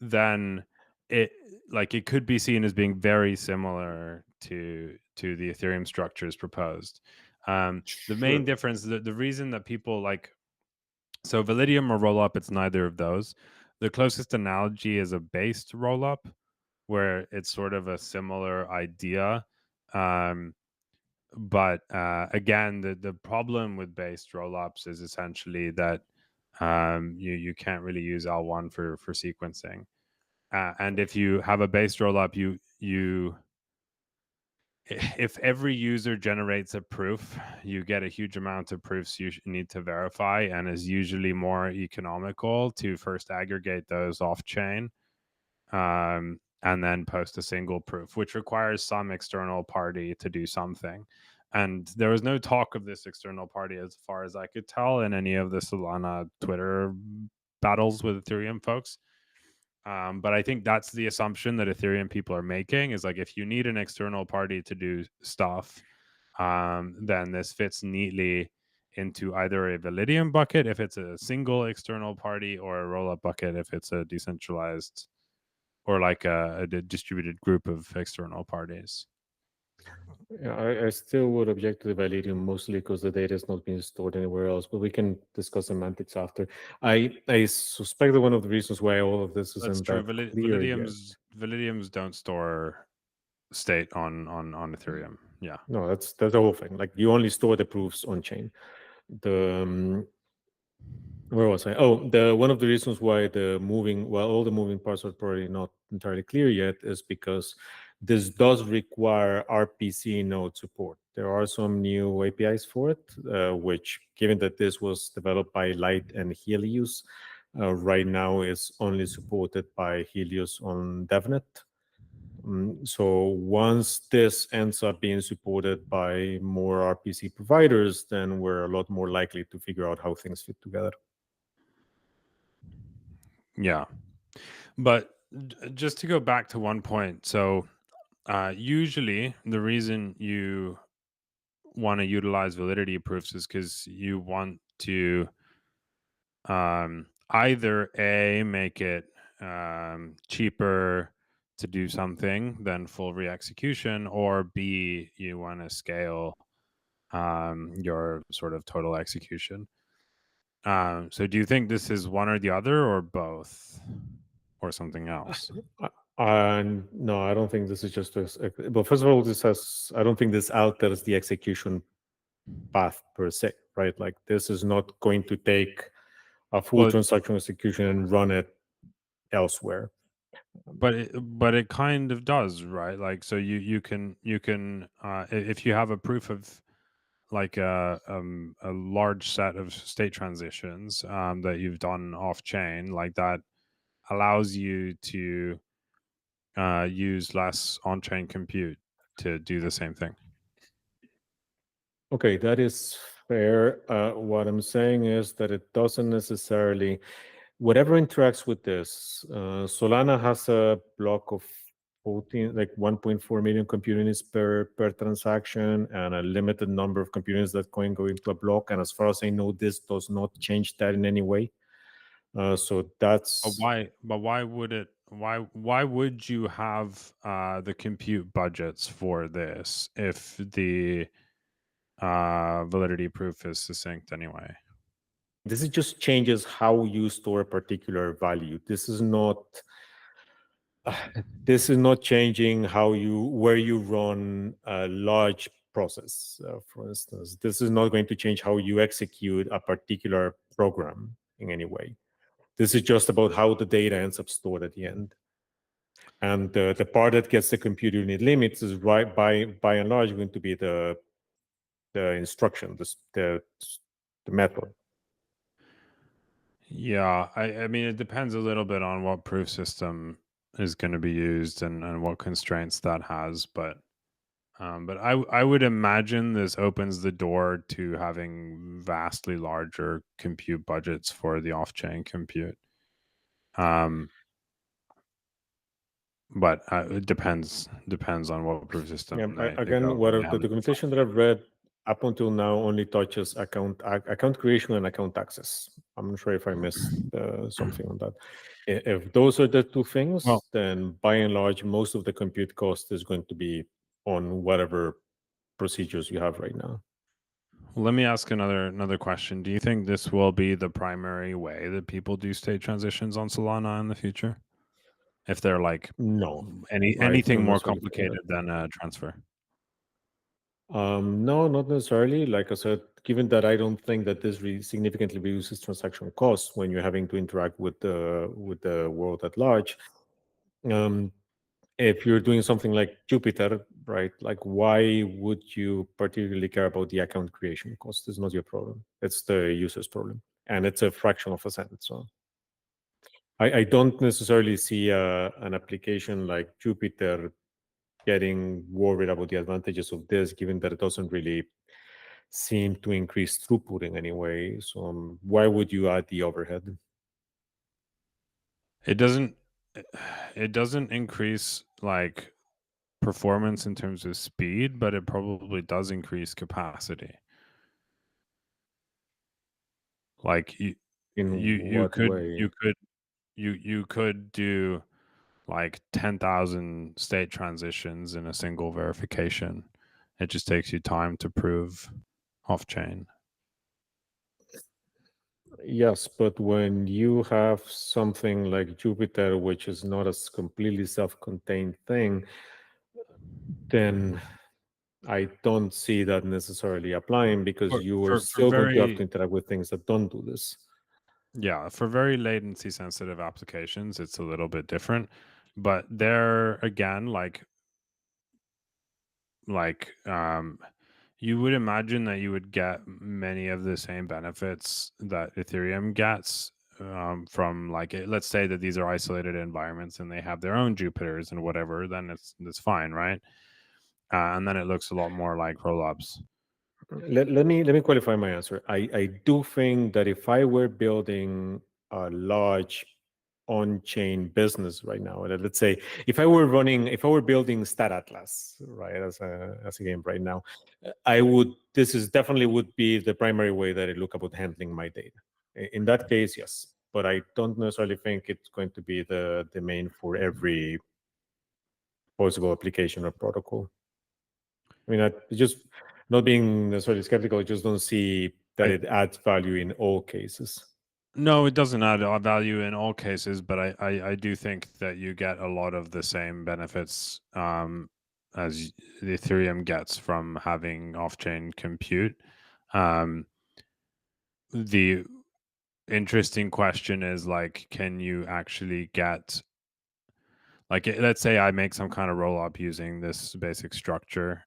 then it like it could be seen as being very similar to the Ethereum structures proposed. The main Sure. difference, the reason that people like, so Validium or rollup, it's neither of those. The closest analogy is a based rollup, where it's sort of a similar idea. Um, but again, the problem with based rollups is essentially that you can't really use L1 for sequencing. And if you have a base rollup, you if every user generates a proof, you get a huge amount of proofs you need to verify, and is usually more economical to first aggregate those off chain, and then post a single proof, which requires some external party to do something. And there was no talk of this external party, as far as I could tell, in any of the Solana Twitter battles with Ethereum folks. But I think that's the assumption that Ethereum people are making, is like, if you need an external party to do stuff, then this fits neatly into either a Validium bucket if it's a single external party, or a rollup bucket if it's a decentralized, or like a distributed group of external parties. Yeah, I still would object to the Validium mostly because the data is not being stored anywhere else, but we can discuss semantics after. I suspect that one of the reasons why all of this That's isn't true. that clear yet. Validiums don't store state on Ethereum. Yeah. No, that's the whole thing. Like, you only store the proofs on chain. The where was I? Oh, the one of the reasons why all the moving parts are probably not entirely clear yet is because this does require RPC node support. There are some new APIs for it, which, given that this was developed by Light and Helios, right now is only supported by Helios on DevNet. So once this ends up being supported by more RPC providers, then we're a lot more likely to figure out how things fit together. Yeah. But just to go back to one point, so usually the reason you want to utilize validity proofs is because you want to either A, make it cheaper to do something than full re-execution, or B, you want to scale your sort of total execution. So do you think this is one or the other, or both, or something else? And no, I don't think this is just but first of all, I don't think this alters the execution path per se, right? Like, this is not going to take a full Well, transaction execution and run it elsewhere. but it kind of does, right? Like, so you can if you have a proof of like a large set of state transitions that you've done off chain, like that allows you to use less on chain compute to do the same thing. Okay, that is fair. What I'm saying is that it doesn't necessarily, whatever interacts with this, Solana has a block of 14, like 1.4 million compute units per transaction, and a limited number of compute units that can go into a block. And as far as I know, this does not change that in any way. So that's But why would it? Why would you have the compute budgets for this if the validity proof is succinct anyway? this is just changes how you store a particular value. This is not changing where you run a large process. For instance, this is not going to change how you execute a particular program in any way. This is just about how the data ends up stored at the end. And the part that gets the compute unit limits is, right, by and large, going to be the instruction, the method. Yeah, I mean, it depends a little bit on what proof system is going to be used, and what constraints that has. But I would imagine this opens the door to having vastly larger compute budgets for the off-chain compute. Um, but it depends on what proof Yeah, system they again, go what they the have it documentation defined. that I've read up until now only touches account creation and account access. I'm not sure if I missed something on that. If those are the two things, Well, then by and large, most of the compute cost is going to be on whatever procedures you have right now. let me ask another question. Do you think this will be the primary way that people do state transitions on Solana in the future? If they're like No, anything don't more necessarily think complicated that. than a transfer? No, not necessarily. Like I said, given that I don't think that this significantly reduces transaction costs when you're having to interact with the world at large. If you're doing something like Jupiter, right? Like, why would you particularly care about the account creation cost? It's not your problem. It's the user's problem, and it's a fraction of a cent. So I don't necessarily see an application like Jupiter getting worried about the advantages of this, given that it doesn't really seem to increase throughput in any way. So why would you add the overhead? It doesn't it doesn't increase like performance in terms of speed, but it probably does increase capacity. Like In what way? you could do like 10,000 state transitions in a single verification. It just takes you time to prove off chain. Yes, but when you have something like Jupiter, which is not a completely self-contained thing, then I don't see that necessarily applying, because you are For still going to have to very interact with things that don't do this. Yeah, for very latency sensitive applications, it's a little bit different. But there again, like you would imagine that you would get many of the same benefits that Ethereum gets from like let's say that these are isolated environments and they have their own Jupiters and whatever, then it's fine, right? And then it looks a lot more like rollups. Let me qualify my answer. I do think that if I were building a large on-chain business right now, let's say if I were building Stat Atlas, right, as a game right now, this is definitely would be the primary way that I look about handling my data. In that case, yes, but I don't necessarily think it's going to be the main for every possible application or protocol. I mean, I just not being necessarily skeptical, I just don't see that I, it adds value in all cases. No, it doesn't add value in all cases, but I do think that you get a lot of the same benefits as the Ethereum gets from having off-chain compute. The interesting question is like, can you actually get like let's say I make some kind of roll-up using this basic structure.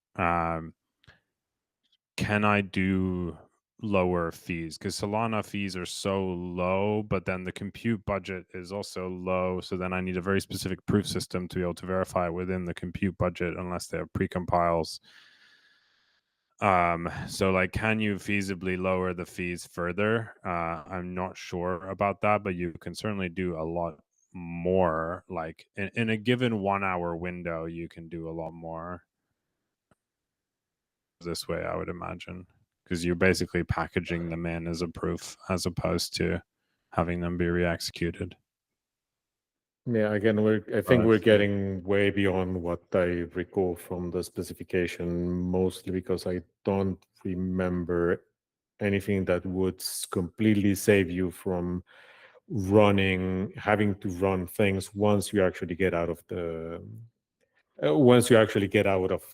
Can I do lower fees? Because Solana fees are so low, but then the compute budget is also low. So then I need a very specific proof system to be able to verify within the compute budget, unless they have precompiles. So like, can you feasibly lower the fees further? I'm not sure about that, but you can certainly do a lot more. Like in a given 1 hour window, you can do a lot more this way, I would imagine, because you're basically packaging them in as a proof as opposed to having them be re-executed. Yeah, again, I think we're getting way beyond what I recall from the specification, mostly because I don't remember anything that would completely save you from having to run things once you actually get out of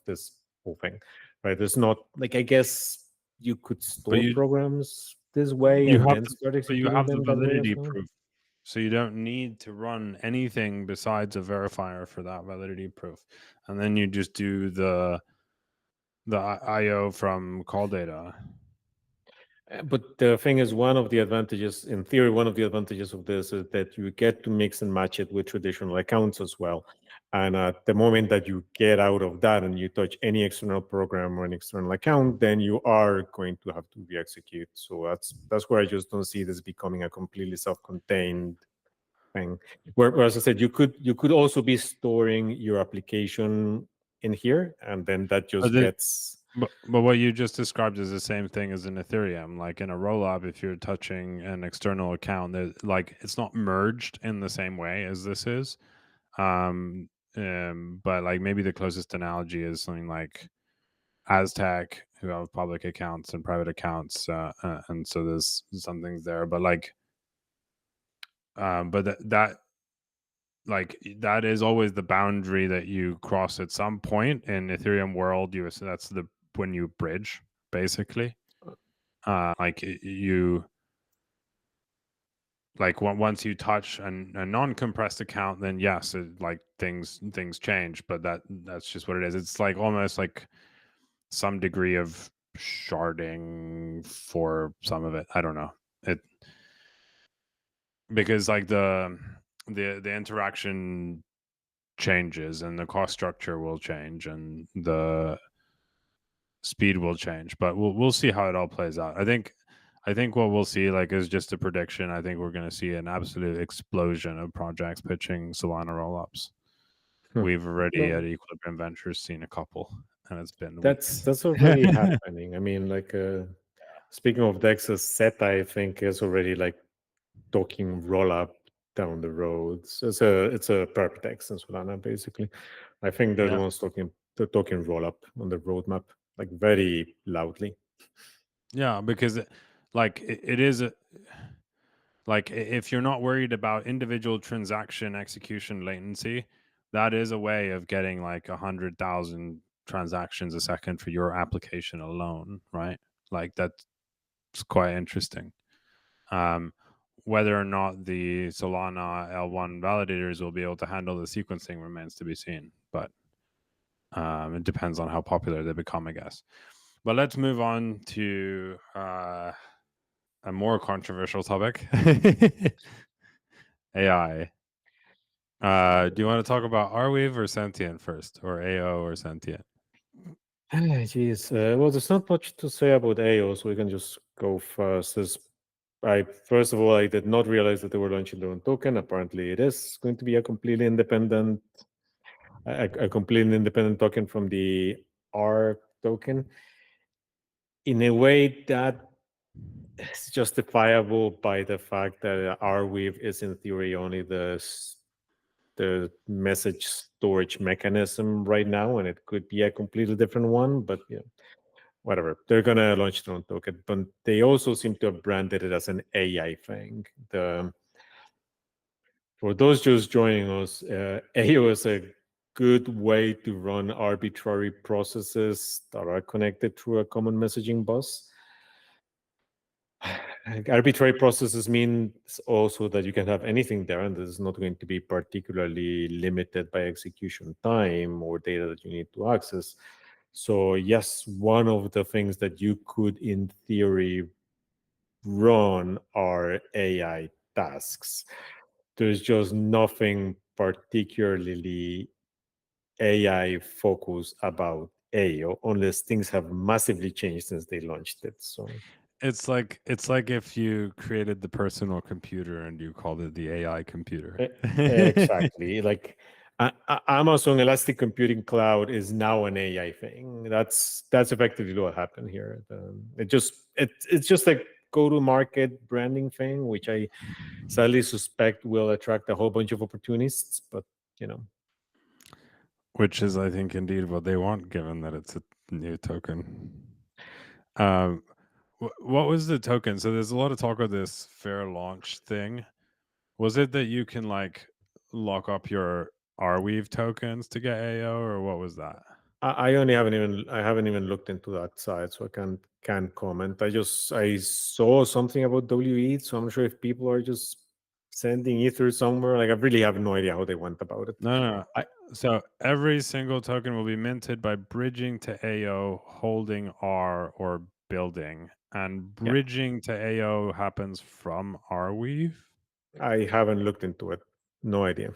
this whole thing, right? There's not like, I guess you could But store programs this way you and have then the start but you executing have the them that way as validity well. proof. So you don't need to run anything besides a verifier for that validity proof. And then you just do the IO from call data. But the thing is, one of the advantages of this is that you get to mix and match it with traditional accounts as well. And at the moment that you get out of that and you touch any external program or an external account, then you are going to have to re-execute. So that's where I just don't see this becoming a completely self-contained thing. Whereas I said, you could also be storing your application in here, and then that just But gets But what you just described is the same thing as in Ethereum. Like in a rollup, if you're touching an external account, that like it's not merged in the same way as this is. Um, but like maybe the closest analogy is something like Aztec, who have public accounts and private accounts, and so there's some things there. But like, but that like that is always the boundary that you cross at some point in Ethereum world. That's the when you bridge basically. Like you like once you touch a non-compressed account, then yes, like things change. But that's just what it is. It's like almost like some degree of sharding for some of it. I don't know it because like the interaction changes and the cost structure will change and the speed will change, but we'll see how it all plays out. I think what we'll see like is just a prediction. I think we're going to see an absolute explosion of projects pitching Solana rollups. Hmm. We've already Well, at Equilibrium Ventures seen a couple, and it's been that's weeks. that's already happening. I mean, like speaking of Dex's, Zeta, I think is already like talking roll up down the roads. It's a perpdex in Solana basically. I think they're the Yeah, ones talking roll up on the roadmap like very loudly. yeah, because like it is a like if you're not worried about individual transaction execution latency, that is a way of getting like 100,000 transactions a second for your application alone, right? Like that's quite interesting. um Whether or not the Solana L1 validators will be able to handle the sequencing remains to be seen, but it depends on how popular they become, I guess. But let's move on to a more controversial topic. AI. Do you want to talk about Arweave or Sentient first, or AO or Sentient? Jeez. Well, there's not much to say about AO, so we can just go first. First of all, I did not realize that they were launching their own token. Apparently, it is going to be a completely independent token from the R token. In a way that is justifiable by the fact that Arweave is in theory only the message storage mechanism right now, and it could be a completely different one, but yeah, whatever. They're gonna launch their own token, but they also seem to have branded it as an AI thing. For those just joining us, AO is a good way to run arbitrary processes that are connected through a common messaging bus. Arbitrary processes means also that you can have anything there, and this is not going to be particularly limited by execution time or data that you need to access. So yes, one of the things that you could, in theory, run are AI tasks. There's just nothing particularly AI focused about AO, unless things have massively changed since they launched it. So It's like if you created the personal computer and you called it the AI computer. E- exactly. Like Amazon Elastic Computing Cloud is now an AI thing. That's effectively what happened here. It's just like go to market branding thing, which I sadly suspect will attract a whole bunch of opportunists. But you know, Which is, I think, indeed what they want, given that it's a new token. Um, what was the token? So there's a lot of talk of this fair launch thing. Was it that you can like lock up your Arweave tokens to get AO, or what was that? I haven't even looked into that side, so I can't comment. I saw something about WE, so I'm sure if people are just sending ether somewhere, like I really have no idea how they went about it. No, no, no. I So every single token will be minted by bridging to AO, holding R, or building. And Yeah, bridging to AO happens from Arweave. I haven't looked into it. No idea.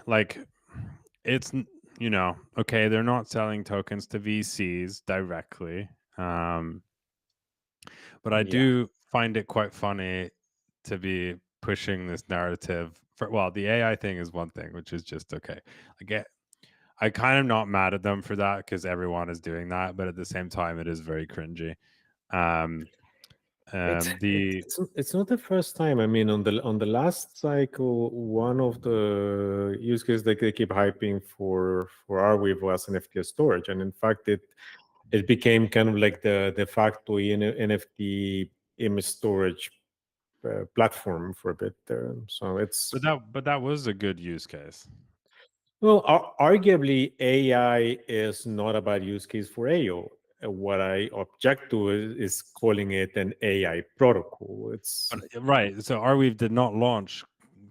Like, it's okay. They're not selling tokens to VCs directly, but I Yeah, do find it quite funny to be pushing this narrative for. Well, the AI thing is one thing, which is just okay. I get I kind of not mad at them for that because everyone is doing that, but at the same time, it is very cringy. Um, the It's not the first time. I mean, on the last cycle, one of the use cases that they keep hyping for Arweave was NFT storage, and in fact, it became kind of like the de facto NFT image storage platform for a bit there. So it's but that was a good use case. well, arguably AI is not a bad use case for AO. What I object to is calling it an AI protocol. It's Right. So Arweave did not launch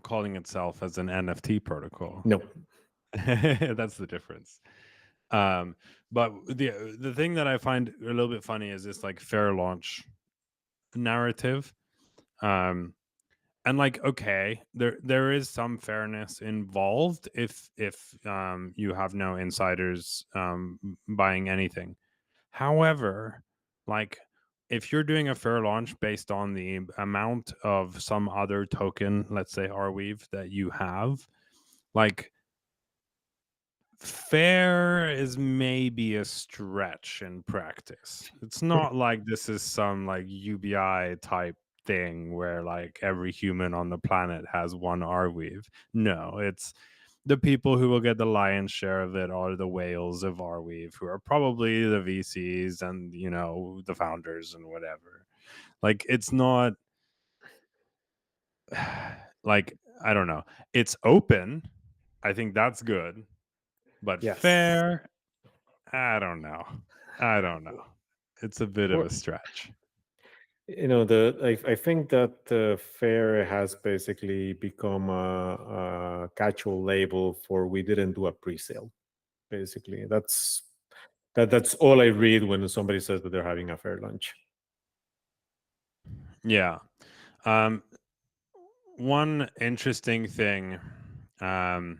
calling itself as an NFT protocol. no. That's the difference. But the thing that I find a little bit funny is this like fair launch narrative. And like, okay, there is some fairness involved if you have no insiders buying anything. However, like if you're doing a fair launch based on the amount of some other token, let's say Arweave, that you have, like fair is maybe a stretch in practice. It's not like this is some like UBI type thing where like every human on the planet has one Arweave. No, it's the people who will get the lion's share of it are the whales of Arweave, who are probably the VCs and the founders and whatever. Like it's not like I don't know. It's open. I think that's good. But Yes. fair, I don't know. I don't know. It's a bit of Or a stretch. I think that fair has basically become a catch-all label for we didn't do a pre-sale. Basically, that's all I read when somebody says that they're having a fair lunch. Yeah. One interesting thing. Um,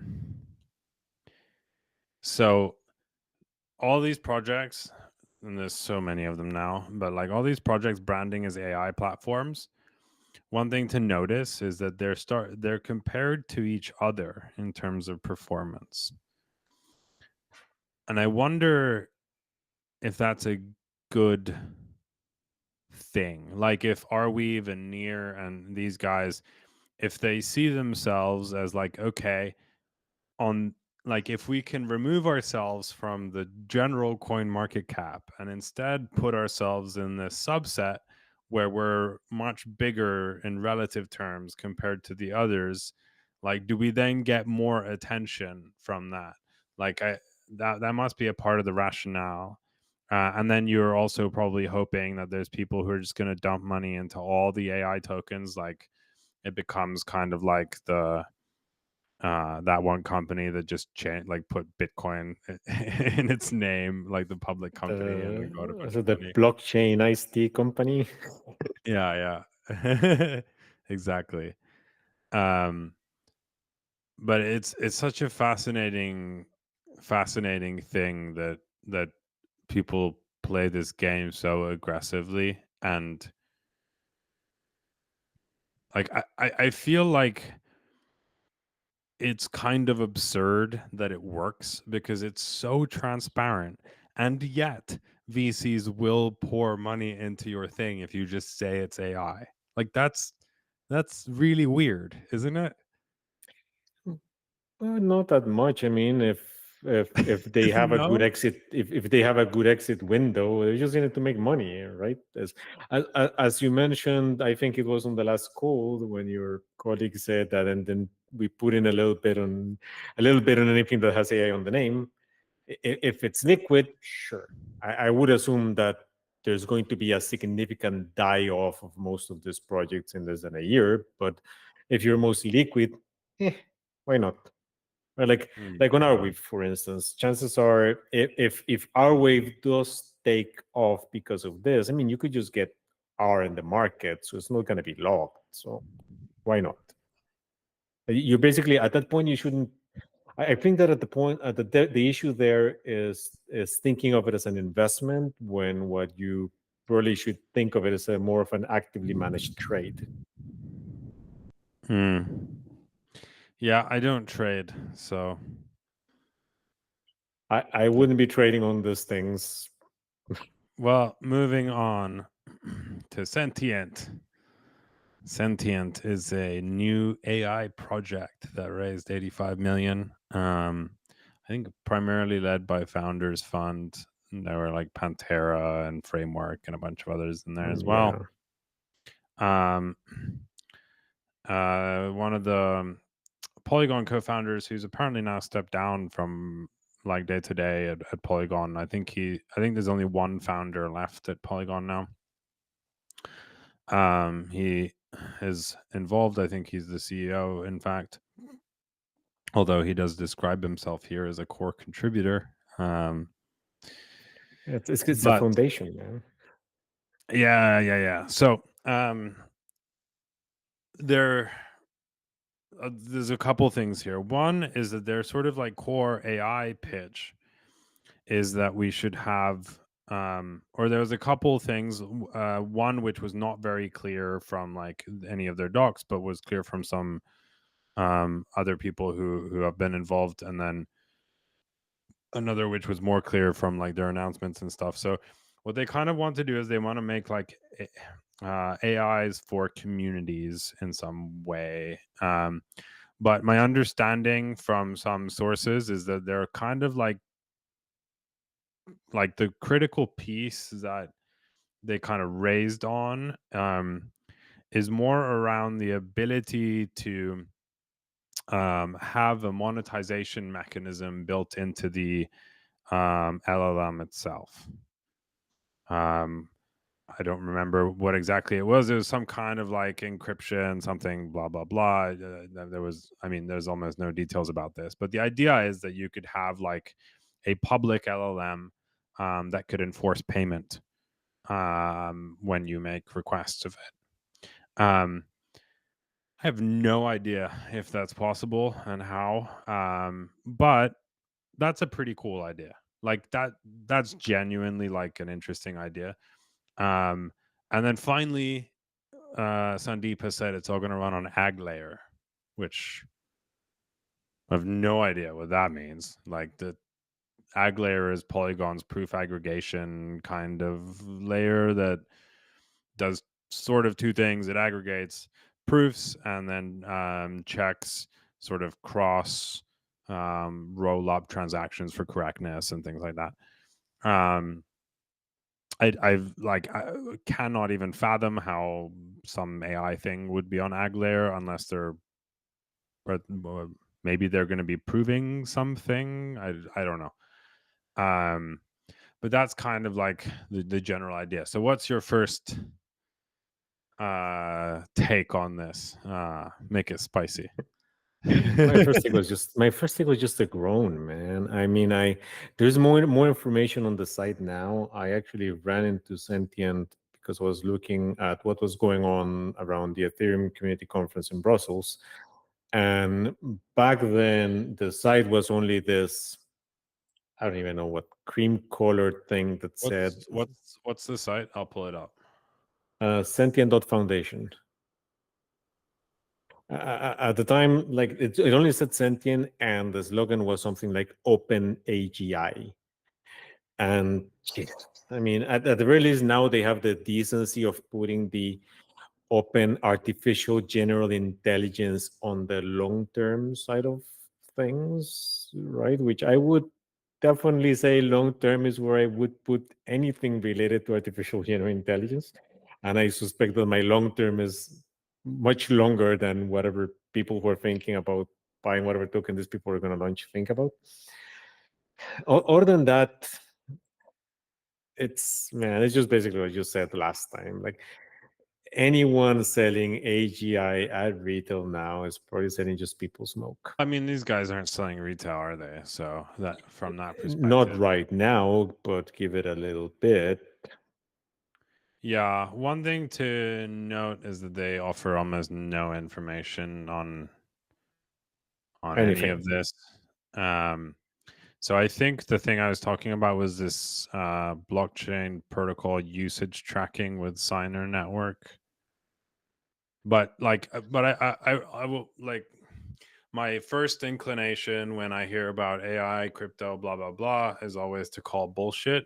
so all these projects, and there's so many of them now, but like all these projects branding as AI platforms, one thing to notice is that they're compared to each other in terms of performance. And I wonder if that's a good thing. Like if Arweave and Near and these guys, if they see themselves as like, okay, on like if we can remove ourselves from the general coin market cap and instead put ourselves in this subset where we're much bigger in relative terms compared to the others, like do we then get more attention from that? Like that must be a part of the rationale. And then you're also probably hoping that there's people who are just going to dump money into all the AI tokens. Like it becomes kind of like the that one company that just like put Bitcoin in its name, like the public company, and then got a bunch So of the money. blockchain ICT company. Yeah, yeah, exactly. Um, but it's such a fascinating thing that people play this game so aggressively, and like I feel like it's kind of absurd that it works because it's so transparent, and yet VCs will pour money into your thing if you just say it's AI. Like that's really weird, isn't it? Not that much. I mean, if they have a good No. exit, if they have a good exit window, they're just in it to make money, right? As you mentioned, I think it was on the last call when your colleague said that, and then we put in a little bit on anything that has AI on the name. If it's liquid, sure. I would assume that there's going to be a significant die off of most of these projects in less than a year. But if you're mostly liquid, why not? Right, Mm. like on our wave, for instance, chances are if our wave does take off because of this, I mean, you could just get R in the market, so it's not going to be locked. So why not? You're basically at that point you shouldn't. I think that at the point the issue there is thinking of it as an investment when what you really should think of it as a more of an actively managed trade. Hmm. Yeah, I don't trade, so I wouldn't be trading on these things. Well, moving on to Sentient. Sentient is a new AI project that raised 85 million. I think primarily led by Founders Fund. And there were like Pantera and Framework and a bunch of others in there as well. Yeah. One of the Polygon co-founders, who's apparently now stepped down from like day to day at Polygon. I think there's only one founder left at Polygon now. He is involved. I think he's the CEO, in fact, although he does describe himself here as a core contributor. It's a foundation, man. Yeah. So there's a couple things here. One is that their sort of like core AI pitch is that we should have or there was a couple things, one which was not very clear from like any of their docs, but was clear from some other people who have been involved, and then another which was more clear from like their announcements and stuff. So what they kind of want to do is they want to make like AIs for communities in some way. But my understanding from some sources is that they're kind of like the critical piece that they kind of raised on is more around the ability to have a monetization mechanism built into the LLM itself. I don't remember what exactly it was. It was some kind of like encryption, something, blah, blah, blah. There's almost no details about this, but the idea is that you could have like a public LLM that could enforce payment when you make requests of it. I have no idea if that's possible and how, but that's a pretty cool idea. Like that's genuinely like an interesting idea. And then finally, Sandeep has said it's all going to run on Ag layer, which I have no idea what that means. Like the Ag layer is Polygon's proof aggregation kind of layer that does sort of two things. It aggregates proofs and then checks sort of cross roll up transactions for correctness and things like that. I cannot even fathom how some AI thing would be on Ag layer unless they're, but maybe they're going to be proving something. I don't know. But that's kind of like the general idea. So what's your first take on this? Make it spicy. my first thing was just a groan, man. I mean, there's more information on the site now. I actually ran into Sentient because I was looking at what was going on around the Ethereum Community Conference in Brussels, and back then the site was only this, I don't even know what, cream colored thing that said What's the site? I'll pull it up. Sentient.foundation. At the time, like it only said Sentient, and the slogan was something like Open AGI. And I mean, at the very least, now they have the decency of putting the open artificial general intelligence on the long-term side of things, right? Which I would definitely say long-term is where I would put anything related to artificial general intelligence. And I suspect that my long-term is much longer than whatever people who are thinking about buying whatever token these people are going to launch think about. Other than that, it's just basically what you said last time. Like anyone selling AGI at retail now is probably selling just people smoke. I mean, these guys aren't selling retail, are they? So that from that perspective, not right now, but give it a little bit. Yeah, one thing to note is that they offer almost no information on any of this. So I think the thing I was talking about was this blockchain protocol usage tracking with Signer Network. But like, but I will like, my first inclination when I hear about AI, crypto, blah blah blah, is always to call bullshit.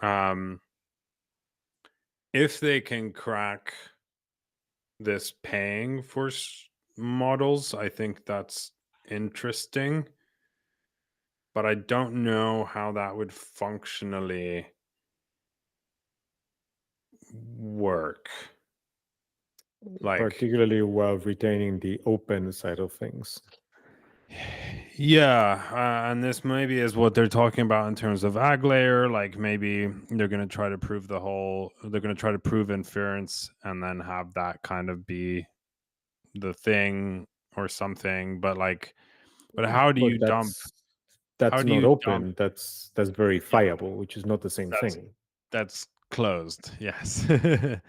Um, if they can crack this paying for models, I think that's interesting, but I don't know how that would functionally work. Like, particularly while retaining the open side of things. yeah, and this maybe is what they're talking about in terms of ag layer. Like maybe they're going to try to prove they're going to try to prove inference and then have that kind of be the thing or something. But like, but how do But you dump? How that's do not you dump? open. That's Yeah, verifiable, which is not the same that's thing. that's closed. Yes.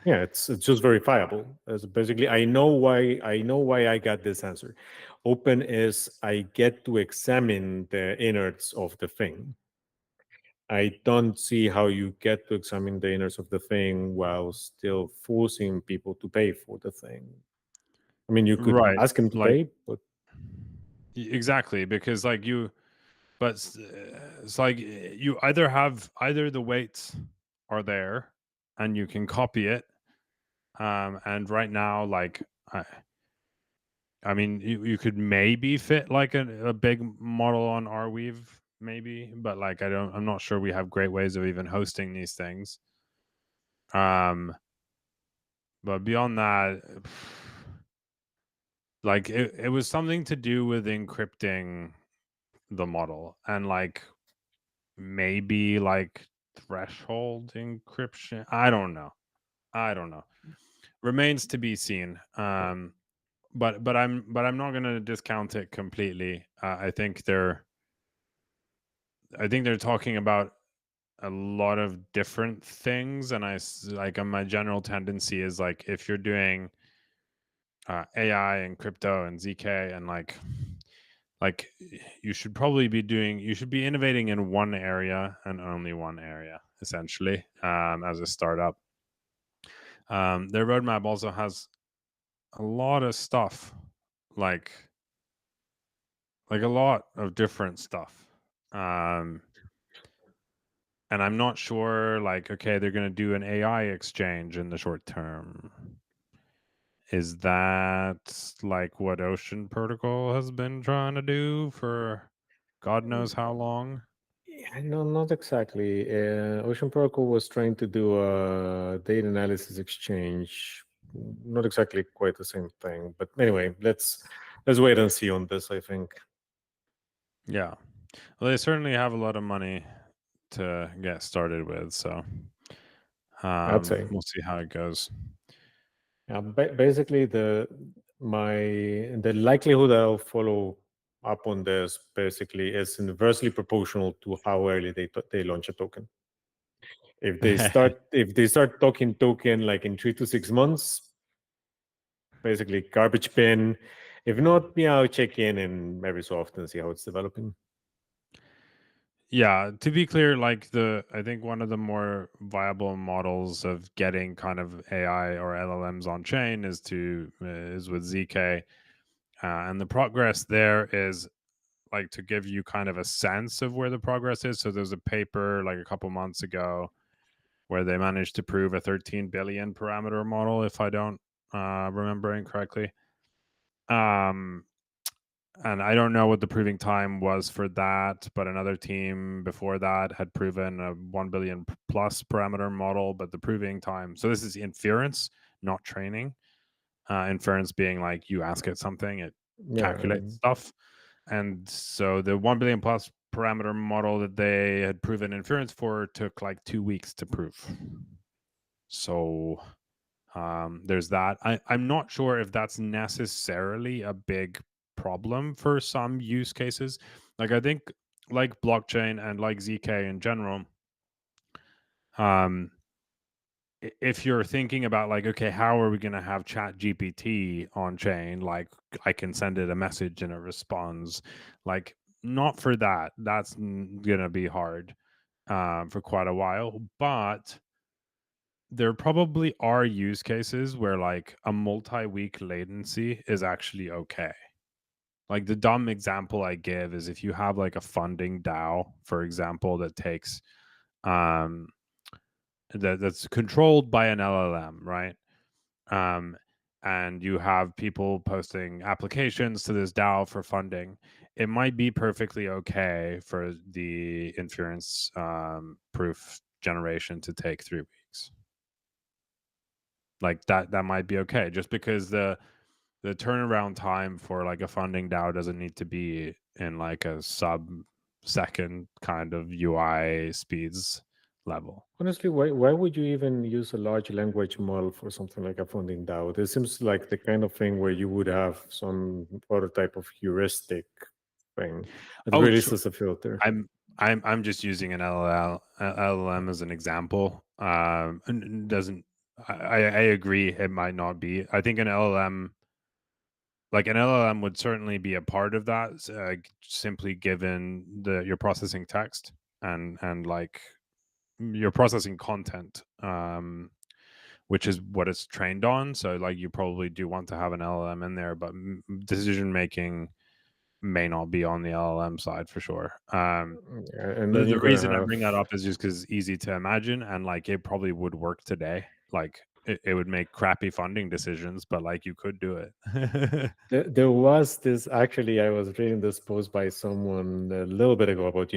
Yeah, it's just verifiable. As basically, I know why I got this answer. Open is I get to examine the innards of the thing. I don't see how you get to examine the innards of the thing while still forcing people to pay for the thing. I mean, you could Right. ask them to Like pay, but exactly because like you but it's like you either have either the weights are there and you can copy it. And right now, like I mean, you could maybe fit like a big model on Arweave, maybe, but like I'm not sure we have great ways of even hosting these things. Um, but beyond that, like it was something to do with encrypting the model and like maybe like threshold encryption. I don't know. Remains to be seen. But I'm not going to discount it completely. I think they're talking about a lot of different things, and like my general tendency is like if you're doing AI and crypto and zk and like you should be innovating in one area and only one area essentially, as a startup. Their roadmap also has a lot of stuff, like a lot of different stuff. Um, and I'm not sure, like, okay, they're going to do an AI exchange in the short term. Is that like what Ocean Protocol has been trying to do for God knows how long? yeah, no, not exactly. Ocean Protocol was trying to do a data analysis exchange. Not exactly quite the same thing, but anyway, let's wait and see on this. I think Yeah. Well, they certainly have a lot of money to get started with, so I'd say, we'll see how it goes. yeah, basically the likelihood that I'll follow up on this basically is inversely proportional to how early they launch a token. If they start talking token like in 3 to 6 months, basically garbage bin. If not, yeah, I'll check in and every so often see how it's developing. Yeah, to be clear, like I think one of the more viable models of getting kind of AI or LLMs on chain is with ZK, and the progress there is like to give you kind of a sense of where the progress is. So there's a paper like a couple months ago where they managed to prove a 13 billion parameter model, if I don't remember incorrectly. Um, and I don't know what the proving time was for that, but another team before that had proven a 1 billion plus parameter model, but the proving time. So this is inference, not training. Inference being like you ask it something, it Yeah, calculates stuff. And so the 1 billion plus parameter model that they had proven inference for took like 2 weeks to prove. So there's that. I'm not sure if that's necessarily a big problem for some use cases. Like I think like blockchain and like ZK in general, um, if you're thinking about like, okay, how are we going to have chat GPT on chain? Like I can send it a message and it responds. Like not for that. That's going to be hard for quite a while. But there probably are use cases where like a multi-week latency is actually okay. Like the dumb example I give is if you have like a funding DAO, for example, that takes um that's controlled by an LLM, right? Um, and you have people posting applications to this DAO for funding. It might be perfectly okay for the inference proof generation to take 3 weeks. Like that might be okay, just because the turnaround time for like a funding DAO doesn't need to be in like a sub-second kind of UI speeds level. Honestly, why would you even use a large language model for something like a funding DAO? This seems like the kind of thing where you would have some other type of heuristic thing that Oh, really sure. is a filter. I'm just using an LLM as an example. And doesn't I agree it might not be. I think an LLM, like an LLM would certainly be a part of that, simply given the you're processing text and like you're processing content, which is what it's trained on. So like you probably do want to have an LLM in there, but decision making may not be on the LLM side for sure. Yeah, and The, then the you're gonna reason I have bring that up is just because it's easy to imagine, and like it probably would work today. Like it would make crappy funding decisions, but like you could do it. there was this actually. I was reading this post by someone a little bit ago about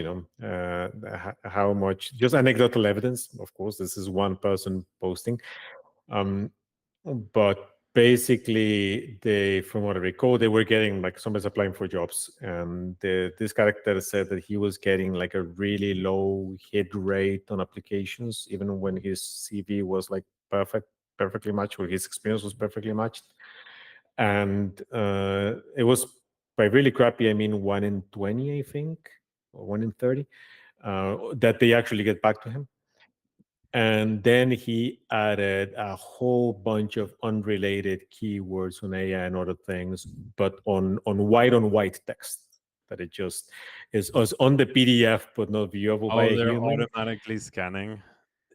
how much just anecdotal evidence. Of course, this is one person posting. Um, but basically, from what I recall, they were getting like somebody's applying for jobs, and this character said that he was getting like a really low hit rate on applications, even when his CV was like perfectly matched, or his experience was perfectly matched. And it was by really crappy, I mean 1 in 20, I think, or 1 in 30, that they actually get back to him. And then he added a whole bunch of unrelated keywords on AI and other things, but on white text that it just is on the PDF but not viewable by Oh, a they're human. automatically scanning.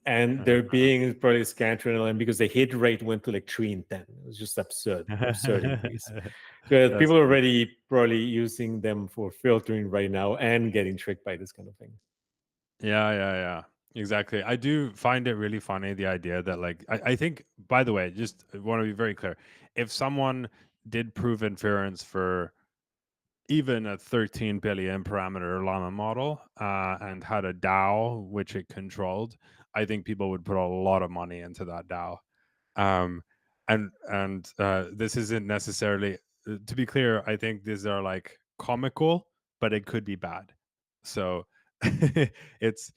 And they're being probably scanned through LLM because the hit rate went to like 3 in 10. It was just absurd increase. So That's people are funny. already probably using them for filtering right now and getting tricked by this kind of thing. Yeah. Exactly. I do find it really funny, the idea that like I think, by the way, just want to be very clear. If someone did prove inference for even a 13 billion parameter llama model and had a DAO which it controlled, I think people would put a lot of money into that DAO. Um, and this isn't necessarily, to be clear, I think these are like comical, but it could be bad. So it's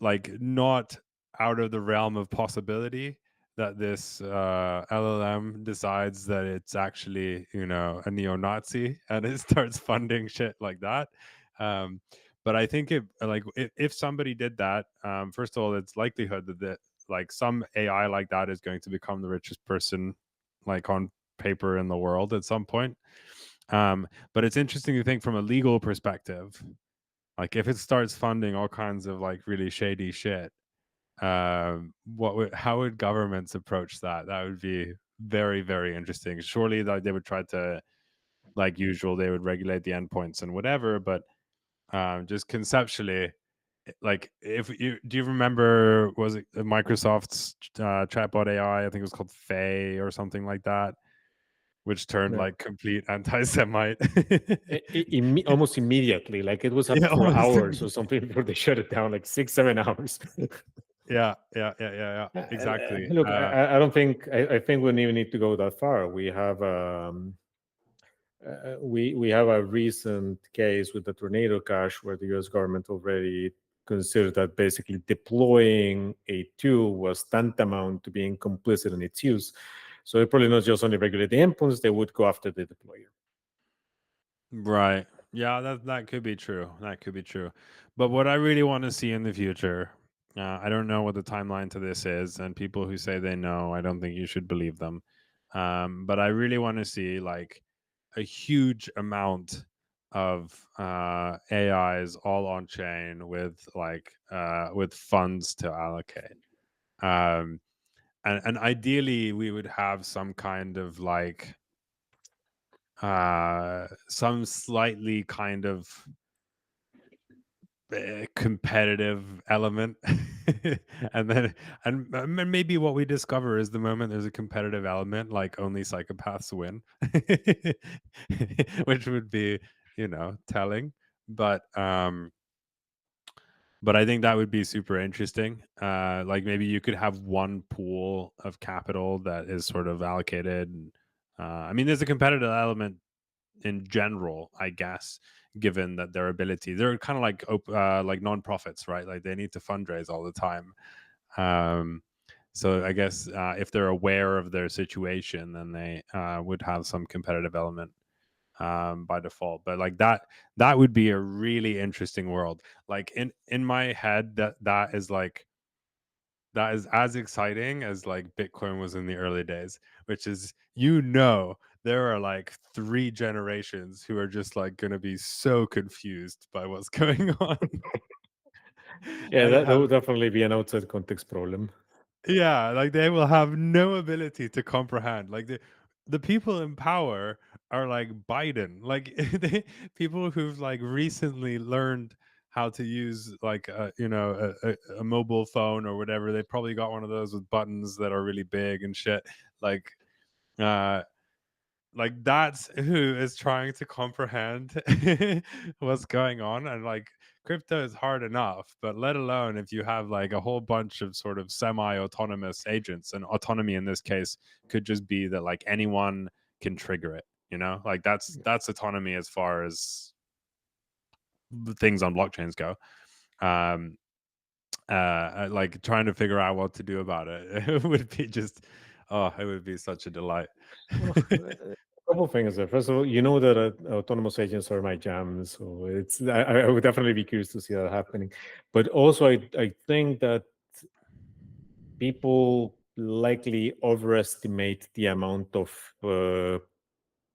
like not out of the realm of possibility that this LLM decides that it's actually, a neo-Nazi and it starts funding shit like that. Um, but I think if somebody did that, first of all, it's likelihood that like some AI like that is going to become the richest person like on paper in the world at some point. But it's interesting to think from a legal perspective, like if it starts funding all kinds of like really shady shit, how would governments approach that? That would be very, very interesting. Surely like they would try to, like usual, they would regulate the endpoints and whatever, but just conceptually, like if you do you remember, was it Microsoft's chatbot AI? I think it was called Faye or something like that, which turned Yeah. like complete anti-Semite. Almost immediately, like it was up Yeah, for almost hours or immediately. something before they shut it down, like 6 7 hours. Yeah. Exactly. Look, I don't think I think we don't even need to go that far. We have we have a recent case with the tornado cache where the U.S. government already considered that basically deploying a tool was tantamount to being complicit in its use. So they probably not just only regulate the endpoints; they would go after the deployer. Right. Yeah, that could be true. That could be true. But what I really want to see in the future, I don't know what the timeline to this is, and people who say they know, I don't think you should believe them. But I really want to see like a huge amount of AIs all on chain with funds to allocate. Um, and ideally we would have some kind of like some slightly kind of competitive element. And then maybe what we discover is the moment there's a competitive element, like only psychopaths win. Which would be, telling. But I think that would be super interesting. Like maybe you could have one pool of capital that is sort of allocated. And, I mean, there's a competitive element in general, I guess, given that their ability, they're kind of like non-profits, right? Like they need to fundraise all the time. Um, so I guess if they're aware of their situation, then they would have some competitive element by default. But like that would be a really interesting world. Like in my head, that is like that is as exciting as like Bitcoin was in the early days, which is, there are like 3 generations who are just like going to be so confused by what's going on. Yeah, And that have, would definitely be an outside context problem. yeah, like they will have no ability to comprehend. Like the people in power are like Biden, like people who've like recently learned how to use like a mobile phone or whatever. They probably got one of those with buttons that are really big and shit. Like uh that's who is trying to comprehend what's going on. And like crypto is hard enough, but let alone if you have like a whole bunch of sort of semi-autonomous agents. And autonomy in this case could just be that like anyone can trigger it, like that's autonomy as far as the things on blockchains go. um like trying to figure out what to do about it, it would be just, oh, it would be such a delight. Well, a couple of things there. First of all, you know that autonomous agents are my jam, so I would definitely be curious to see that happening. But also, I think that people likely overestimate the amount of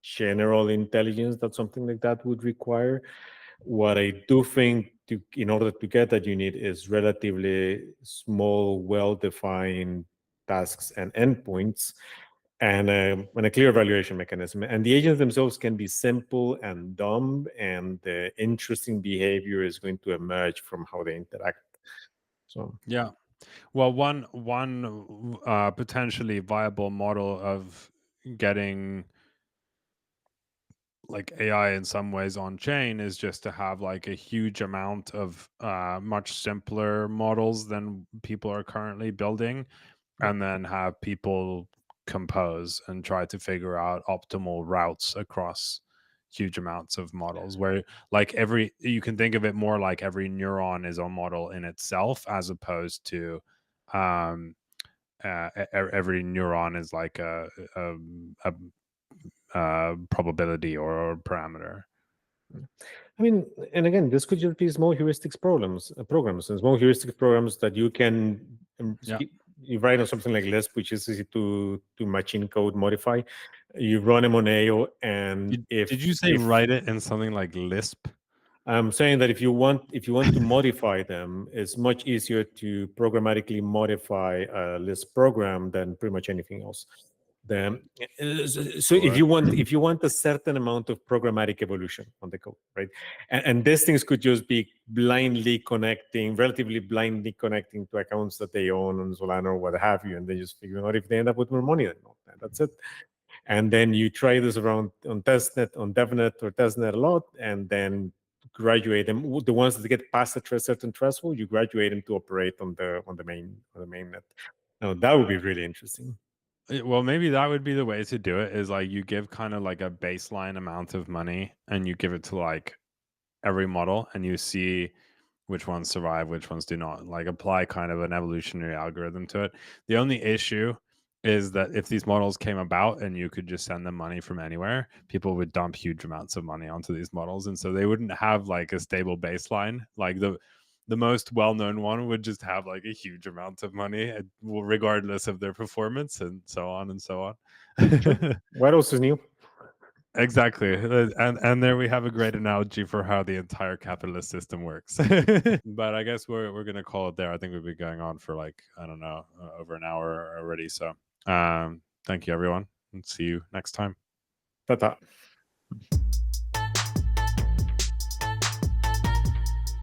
general intelligence that something like that would require. What I do think in order to get that, you need is relatively small, well-defined tasks and endpoints, and a clear evaluation mechanism. And the agents themselves can be simple and dumb, and the interesting behavior is going to emerge from how they interact. So Yeah. Well, one potentially viable model of getting like AI in some ways on chain is just to have like a huge amount of much simpler models than people are currently building, yeah. and then have people compose and try to figure out optimal routes across huge amounts of models, where like you can think of it more like every neuron is a model in itself, as opposed to um every neuron is like a probability or parameter. I mean, and again, this could just be small heuristics programs, and small heuristic programs that you can Yeah. you write on something like Lisp, which is easy to machine code modify. You run them on AO, and Did you say if write it in something like Lisp? I'm saying that if you want to modify them, it's much easier to programmatically modify a Lisp program than pretty much anything else. Then, so if Sure. you want a certain amount of programmatic evolution on the code, right? And these things could just be relatively blindly connecting to accounts that they own on Solana or what have you, and they just figuring out if they end up with more money than not. And that's it. And then you try this around on testnet, on devnet or testnet a lot, and then graduate them. The ones that get past a certain threshold, you graduate them to operate on the main net. Now that would be really interesting. Well, maybe that would be the way to do it, is like you give kind of like a baseline amount of money and you give it to like every model, and you see which ones survive, which ones do not. Like apply kind of an evolutionary algorithm to it. The only issue is that if these models came about and you could just send them money from anywhere, people would dump huge amounts of money onto these models, and so they wouldn't have like a stable baseline. Like the most well-known one would just have like a huge amount of money, regardless of their performance, and so on and so Sure. on. What else is new? Exactly. And there we have a great analogy for how the entire capitalist system works. But I guess we're gonna call it there. I think we've been going on for like, I don't know, over an hour already. So thank you everyone, and see you next time. Ta-ta.